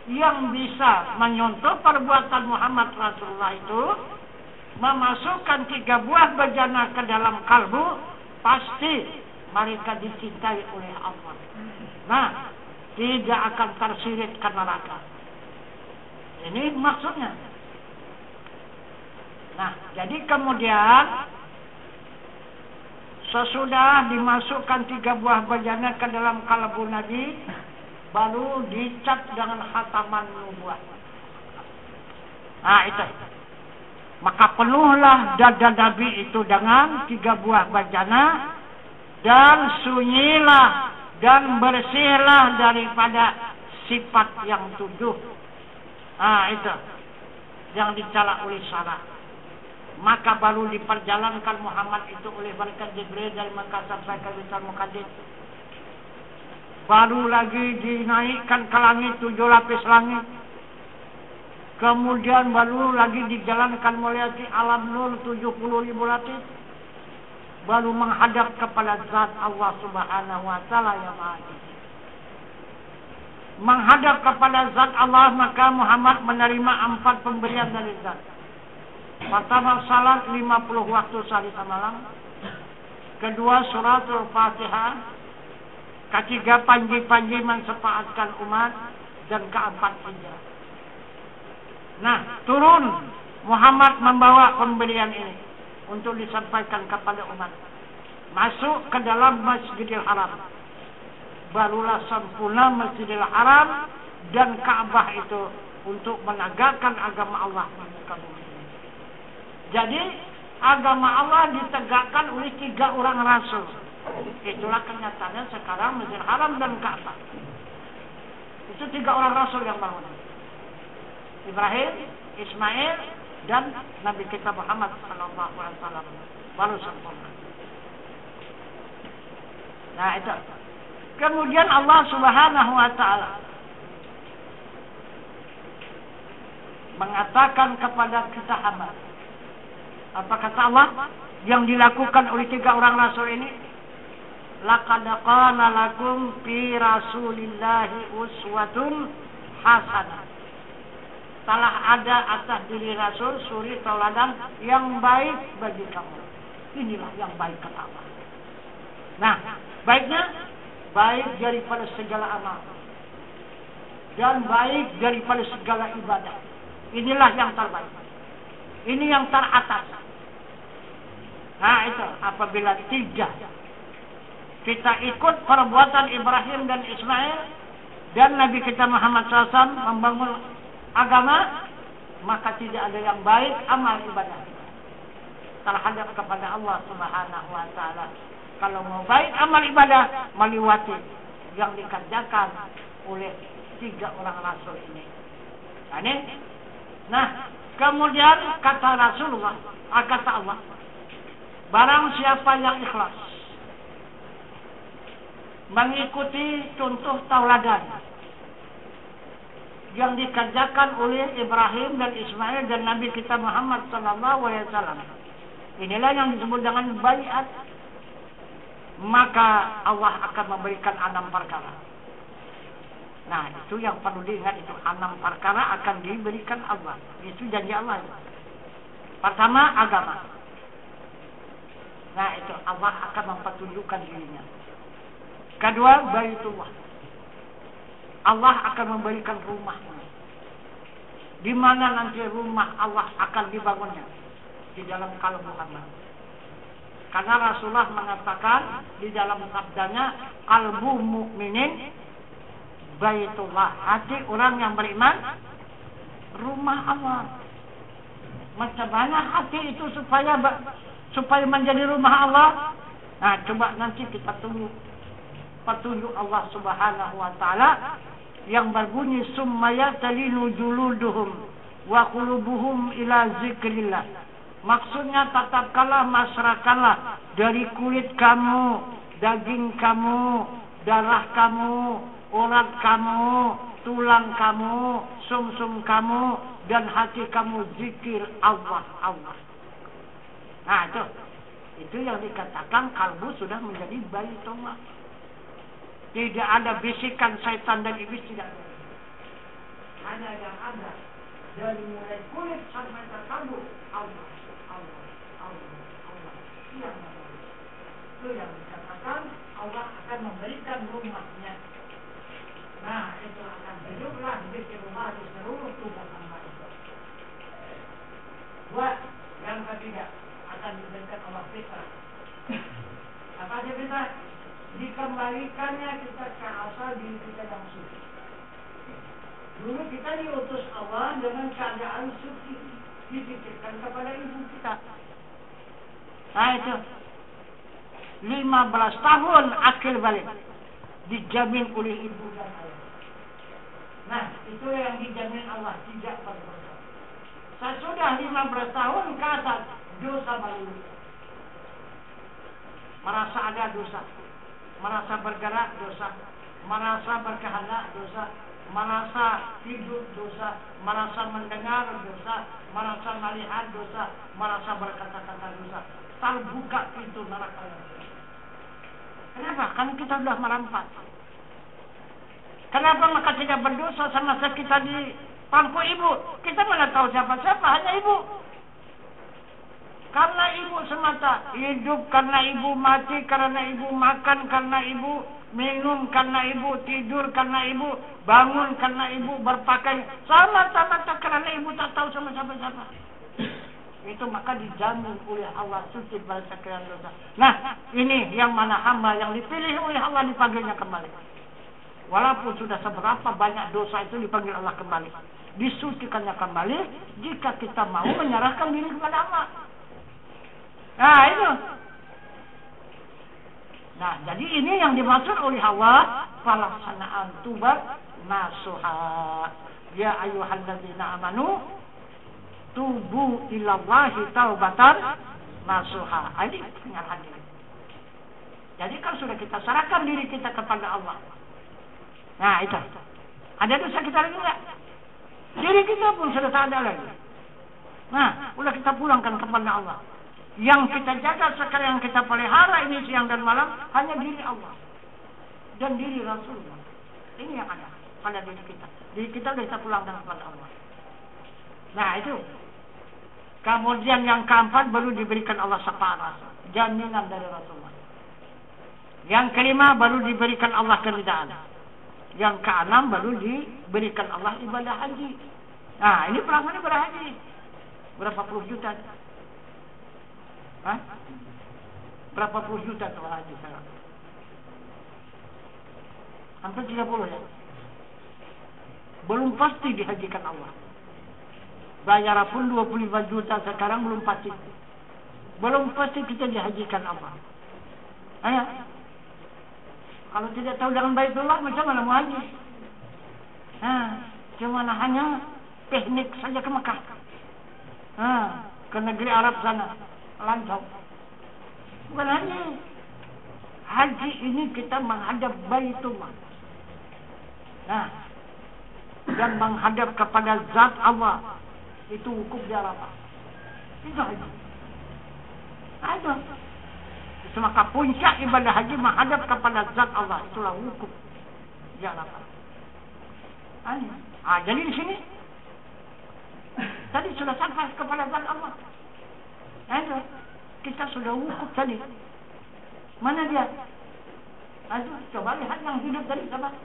yang bisa menyontoh perbuatan Muhammad Rasulullah itu, memasukkan 3 buah bejana ke dalam kalbu, pasti mereka dicintai oleh Allah. Nah, tidak akan tersirit ke neraka. Ini maksudnya. Nah, jadi kemudian sesudah dimasukkan 3 buah bejana ke dalam kalbu Nabi, baru dicap dengan khataman nubuwah. Nah, itu. Maka penuhlah dada Nabi itu dengan 3 buah bejana, dan sunyilah dan bersihlah daripada sifat yang 7. Nah, itu yang dicela oleh syarat. Maka baru diperjalankan Muhammad itu oleh malaikat Jibril dari Mekah sampai ke Baitul Muqaddas. Baru lagi dinaikkan ke langit 7 lapis langit. Kemudian baru lagi dijalankan melewati alam nur 70.000 lapis. Baru menghadap kepada zat Allah Subhanahu wa taala yang Maha Tinggi. Menghadap kepada zat Allah, maka Muhammad menerima 4 pemberian dari zat. Pertama, salat 50 waktu sehari semalam. Kedua, suratul Fatihah. Ketiga, panji-panji mensepaatkan umat. Dan keempat, hijrah. Nah, turun Muhammad membawa pemberian ini untuk disampaikan kepada umat. Masuk ke dalam Masjidil Haram. Barulah sempurna Masjidil Haram dan Ka'bah itu untuk menegakkan agama Allah di muka bumi. Jadi agama Allah ditegakkan oleh 3 orang rasul. Itulah kenyataannya sekarang Masjidil Haram dan Ka'bah. Itu 3 orang rasul yang bangun. Ibrahim, Ismail, dan Nabi kita Muhammad sallallahu alaihi wasallam baru sempurna. Nah, itu. Kemudian Allah Subhanahu wa taala mengatakan kepada kita hamba. Apa kata Allah yang dilakukan oleh 3 orang rasul ini? Laqad qala lakum fi rasulillahi uswatun hasanah. Telah ada atas diri Rasul suri tauladan yang baik bagi kamu. Inilah yang baik kata Allah. Nah, baiknya baik daripada segala amal dan baik daripada segala ibadah. Inilah yang terbaik. Ini yang teratas. Nah, itu apabila 3 kita ikut perbuatan Ibrahim dan Ismail dan Nabi kita Muhammad SAW membangun agama, maka tidak ada yang baik amal ibadah terhadap kepada Allah Subhanahu wa taala. Kalau mau baik amal ibadah, meliwati yang dikerjakan oleh 3 orang rasul ini. Nah, kemudian kata Rasulullah, kata Allah, barang siapa yang ikhlas mengikuti contoh tauladan yang dikerjakan oleh Ibrahim dan Ismail dan Nabi kita Muhammad sallallahu alaihi wasallam. Inilah yang disebut dengan baiat. Maka Allah akan memberikan 6 perkara. Nah, itu yang perlu diingat, itu 6 perkara akan diberikan Allah. Itu janji Allah. Pertama, agama. Nah, itu Allah akan mempertunjukkan dirinya. Kedua, baitullah. Allah akan memberikan rumahnya. Di mana nanti rumah Allah akan dibangunnya? Di dalam kalbu hamba. Karena Rasulullah mengatakan di dalam sabdanya, qalbu mukminin baitullah. Hati orang yang beriman rumah Allah. Macam mana hati itu supaya menjadi rumah Allah? Nah, coba nanti kita tunggu petunjuk Allah Subhanahu wa taala yang berbunyi summaya talinu juluduhum wa qulubuhum ila zikrillah. Maksudnya tatapkanlah, masrahkanlah dari kulit kamu, daging kamu, darah kamu, urat kamu, tulang kamu, sumsum kamu, dan hati kamu zikir Allah. Nah, itu Itu yang dikatakan kalbu sudah menjadi Baitullah. Tidak ada bisikan syaitan dan iblis, tidak ada. Hanya yang ada dari mulai kulit sampai ke kalbu, Allah, Allah, Allah, Allah. Itu yang dikatakan Allah akan memberikan rumahnya. Nah, itu akan hiduplah di rumah di seluruh tubuh hamba itu. Buat yang ketiga akan diberikan Allah fitrah. Apa aja fitrah? Dikembalikannya kita ke asal diri kita yang suci. Dulu kita diutus Allah dengan keadaan suci, dititipkan kepada ibu kita. Nah itu 15 tahun akhir balik dijamin oleh ibu dan ayah. Nah itu yang dijamin Allah, tidak berdosa. Sesudah 15 tahun ke atas dosa baru. Merasa ada dosa, merasa bergerak dosa, merasa berkehendak dosa, merasa hidup dosa, merasa mendengar dosa, merasa melihat dosa, merasa berkata-kata dosa. Terbuka pintu neraka. Kenapa? Karena kita sudah merampas. Kenapa maka tidak berdosa sama kita di pangku ibu? Kita mana tahu siapa-siapa, hanya ibu. Karena ibu semata, hidup karena ibu, mati karena ibu, makan karena ibu, minum karena ibu, tidur karena ibu, bangun karena ibu, berpakaian semata-mata karena ibu, tak tahu sama siapa-siapa. Itu maka dijamin oleh Allah suci dari sekalian dosa. Nah, ini yang mana hamba yang dipilih oleh Allah dipanggilnya kembali. Walaupun sudah seberapa banyak dosa itu dipanggil Allah kembali, disucikannya kembali jika kita mau menyerahkan diri kepada Allah. Nah itu. Nah jadi ini yang dimaksud oleh Allah pelaksanaan taubat nasuha. Ya ayyuhalladzina amanu tubu ilallahi taubatan nasuha. Ini penyerahan diri. Jadi kalau sudah kita serahkan diri kita kepada Allah, nah itu. Ada dosa kita lagi enggak? Diri kita pun sudah tak ada lagi. Nah, udah kita pulangkan kepada Allah. Yang kita jaga sekarang, yang kita pelihara ini siang dan malam hanya diri Allah dan diri Rasulullah. Ini yang ada pada diri kita. Diri kita sudah kita pulangkan kepada Allah. Nah itu. Kemudian yang keempat baru diberikan Allah syafaat, jaminan dari Rasulullah. Yang kelima baru diberikan Allah keridaan. Yang keenam baru diberikan Allah ibadah haji. Nah ini pelanggannya berhaji. Berapa puluh juta? Hah? Berapa puluh juta kalau haji sekarang? Hampir 30 ya. Belum pasti dihajikan Allah. Bayar pun 25 juta sekarang belum pasti. Belum pasti kita dihajikan Allah. Ayo. Kalau tidak tahu dengan Baitullah macam mana mau haji? Nah, cuma hanya teknik saja ke Mekah. Nah, ke negeri Arab sana. Lancau. Bukan hanya haji ini kita menghadap Baitullah. Nah, dan menghadap kepada zat Allah. Itu wukuf di Arafah. Itu haji. Ada. Maka puncak ibadah haji menghadap kepada zat Allah. Itulah wukuf di Arafah. Jadi di sini tadi sudah sampai kepada zat Allah. Ada. Kita sudah wukuf tadi. Mana dia? Aduh, coba lihat yang hidup tadi sama.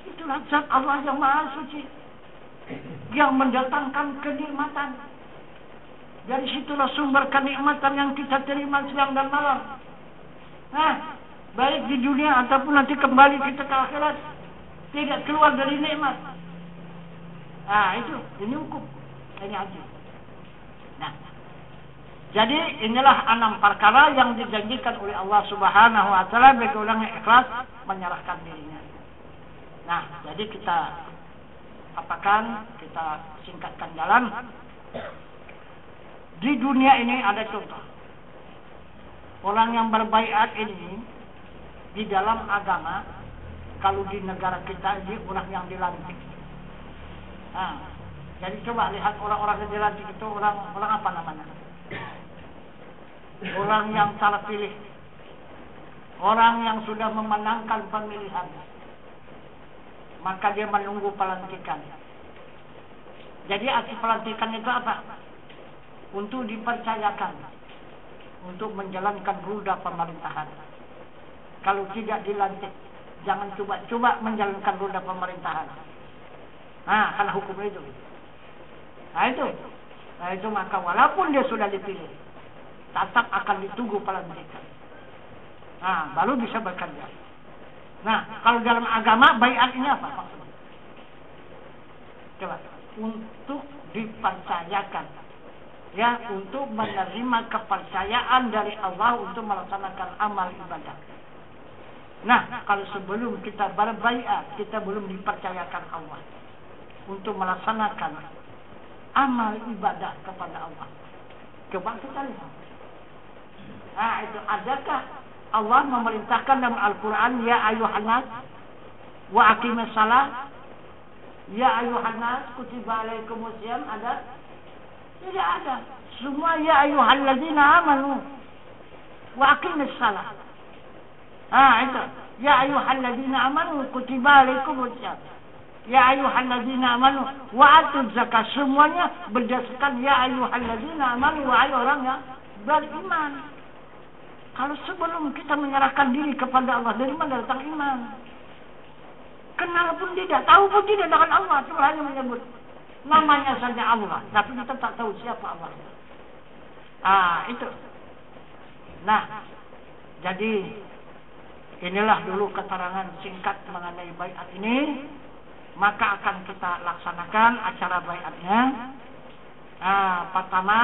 Itulah zat Allah yang maha suci, yang mendatangkan kenikmatan. Dari situlah sumber kenikmatan yang kita terima siang dan malam. Nah, baik di dunia ataupun nanti kembali kita ke akhirat, tidak keluar dari nikmat. Nah, itu ini hukum, ini haji. Nah, jadi inilah 6 perkara yang dijanjikan oleh Allah Subhanahu wa taala bagi orang yang ikhlas menyerahkan dirinya. Nah, jadi kita apakan, kita singkatkan jalan. Di dunia ini ada contoh. Orang yang berbaiat ini di dalam agama, kalau di negara kita ini orang yang dilantik. Nah, jadi coba lihat orang-orang yang dilantik itu orang apa namanya? orang yang terpilih, orang yang sudah memenangkan pemilihan, maka dia menunggu pelantikan. Jadi arti pelantikan itu apa? Untuk dipercayakan, untuk menjalankan roda pemerintahan. Kalau tidak dilantik, jangan coba-coba menjalankan roda pemerintahan. Nah, karena hukum itu. Nah itu maka walaupun dia sudah dipilih, tetap akan ditunggu pelantikan. Nah, baru bisa bekerja. Nah, kalau dalam agama baiat ini apa maksudnya? Coba, untuk dipercayakan, ya, untuk menerima kepercayaan dari Allah untuk melaksanakan amal ibadah. Nah, kalau sebelum kita berbaiat, kita belum dipercayakan Allah untuk melaksanakan amal ibadah kepada Allah. Coba kita lihat. Nah, itu adakah Allah memerintahkan dalam Al-Quran, ya ayuhan nas wa aqimis salat, ya ayuhan nas kutiba alaikumus syiyam, ada? Tidak ada. Semua ya ayyuhalladzina amanu wa aqimis salat. Itu. Ya ayyuhalladzina amanu kutiba alaikumus syiyam. Ya ayyuhalladzina amanu wa atuz zakat. Semuanya berdasarkan ya ayyuhalladzina amanu, wahai orang yang beriman. Kalau sebelum kita menyerahkan diri kepada Allah, dari mana datang iman? Kenal pun tidak, tahu pun tidak dengan Allah, cuma hanya menyebut namanya saja Allah, tapi kita tak tahu siapa Allah. Itu. Nah, jadi inilah dulu keterangan singkat mengenai baiat ini. Maka akan kita laksanakan acara baiatnya. Pertama,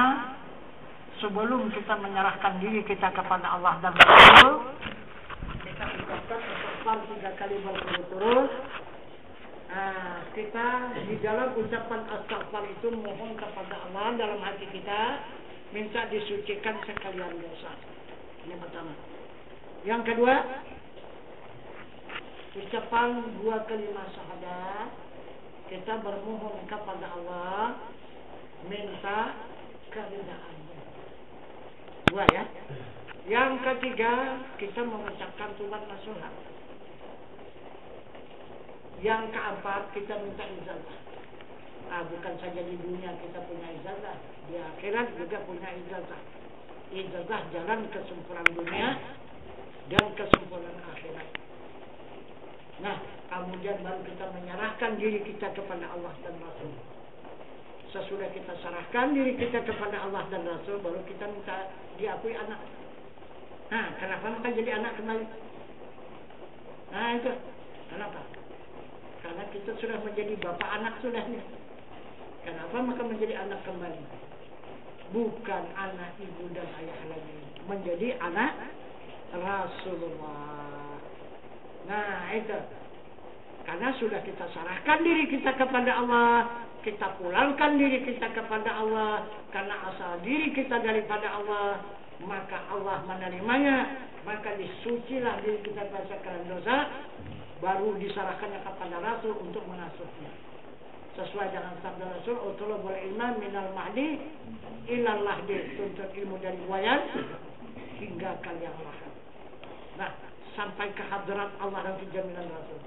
sebelum kita menyerahkan diri kita kepada Allah dan Rasul, kita ucapkan istighfar 3 kali berturut-turut. Kita di dalam ucapan istighfar itu mohon kepada Allah dalam hati kita, minta disucikan sekalian dosa. Ini pertama. Yang kedua, ucapan 2 kalimat syahadat, kita bermohon kepada Allah, minta keridhaannya. 2 ya. Yang ketiga, kita mengucapkan tuhan nasihat. Yang keempat, kita minta ijazah. Bukan saja di dunia kita punya ijazah, di akhirat juga punya ijazah. Ijazah jalan kesempurnaan dunia dan kesempurnaan akhirat. Nah, kemudian baru kita menyerahkan diri kita kepada Allah dan Rasul. Sesudah kita serahkan diri kita kepada Allah dan Rasul, baru kita minta diakui anak. Kenapa maka jadi anak kembali? Itu. Kenapa? Karena kita sudah menjadi bapak anak sudahnya. Kenapa maka menjadi anak kembali? Bukan anak ibu dan ayah lagi, menjadi anak Rasulullah. Nah, itu. Karena sudah kita serahkan diri kita kepada Allah, kita pulangkan diri kita kepada Allah, karena asal diri kita daripada Allah, maka Allah menerimanya, maka disucilah diri kita dari segala dosa, baru diserahkannya kepada Rasul untuk mengasuhnya. Sesuai dengan sabda Rasul, "Utlubul ilma minal mahdi ilal lahdi." Tuntut ilmu dari buayan hingga kalian lahir. Nah, sampai ke hadrat Allah dan kejaminan Rasul.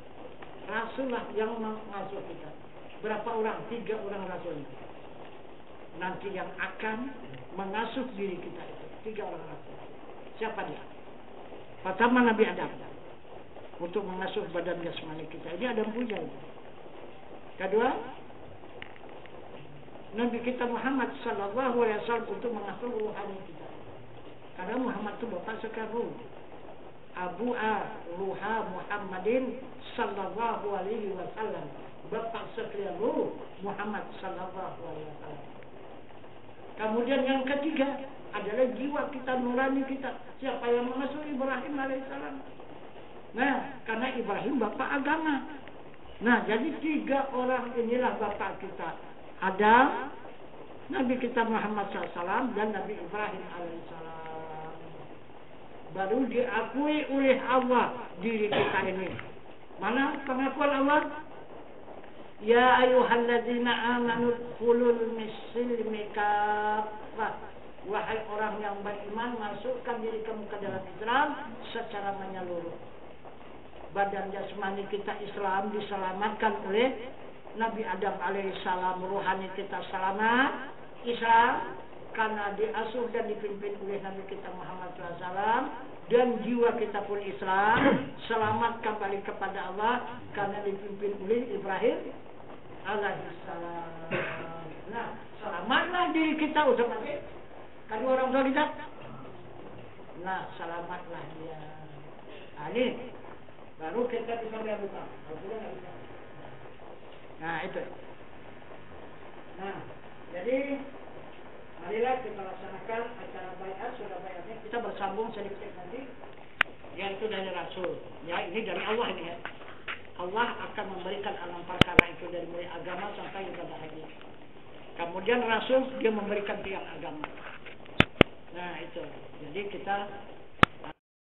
Rasullah yang mengasuh kita. Berapa orang? 3 orang Rasul. Nanti yang akan mengasuh diri kita itu 3 orang Rasul. Siapa dia? Pertama Nabi Adam, untuk mengasuh badan jasmani kita. Ini Adam punya. Kedua, Nabi kita Muhammad sallallahu alaihi wasallam untuk mengasuh ruhani kita. Karena Muhammad itu bapak sekalian. Abu Ruha Muhammadin sallallahu alaihi wasallam, bapak sekalian ruh Muhammad sallallahu alaihi wasallam. Kemudian yang ketiga adalah jiwa kita, nurani kita. Siapa yang mengasuh? Ibrahim alaihissalam. Nah, karena Ibrahim bapak agama. Nah, jadi 3 orang inilah bapak kita. Adam, Nabi kita Muhammad SAW, dan Nabi Ibrahim alaihissalam. Baru diakui oleh Allah diri kita ini. Mana pengakuan Allah? Ya ayyuhalladzina amanu khulul misilmi kafah Wahai orang yang beriman, masukkan diri kamu ke dalam Islam secara menyeluruh. Badan jasmani kita Islam diselamatkan oleh Nabi Adam alaihissalam. Rohani kita selamat Islam karena diasuh dan dipimpin oleh Nabi kita Muhammad SAW. Dan jiwa kita pun Islam, selamat kembali kepada Allah karena dipimpin oleh Ibrahim alaihissalam. Nah, selamatlah diri kita otomatis. Kan orang tua kita. Nah, selamatlah dia. Ini baru kita bisa melakukan. Nah, itu. Nah, jadi marilah kita laksanakan acara baiat. Sudah baiatnya kita bersambung sedikit nanti, yaitu dari Rasul. Ya, ini dari Allah ini ya. Allah akan memberikan alam perkara itu dari mulai agama sampai ibadah haji. Kemudian Rasul dia memberikan tiang agama. Nah itu. Jadi kita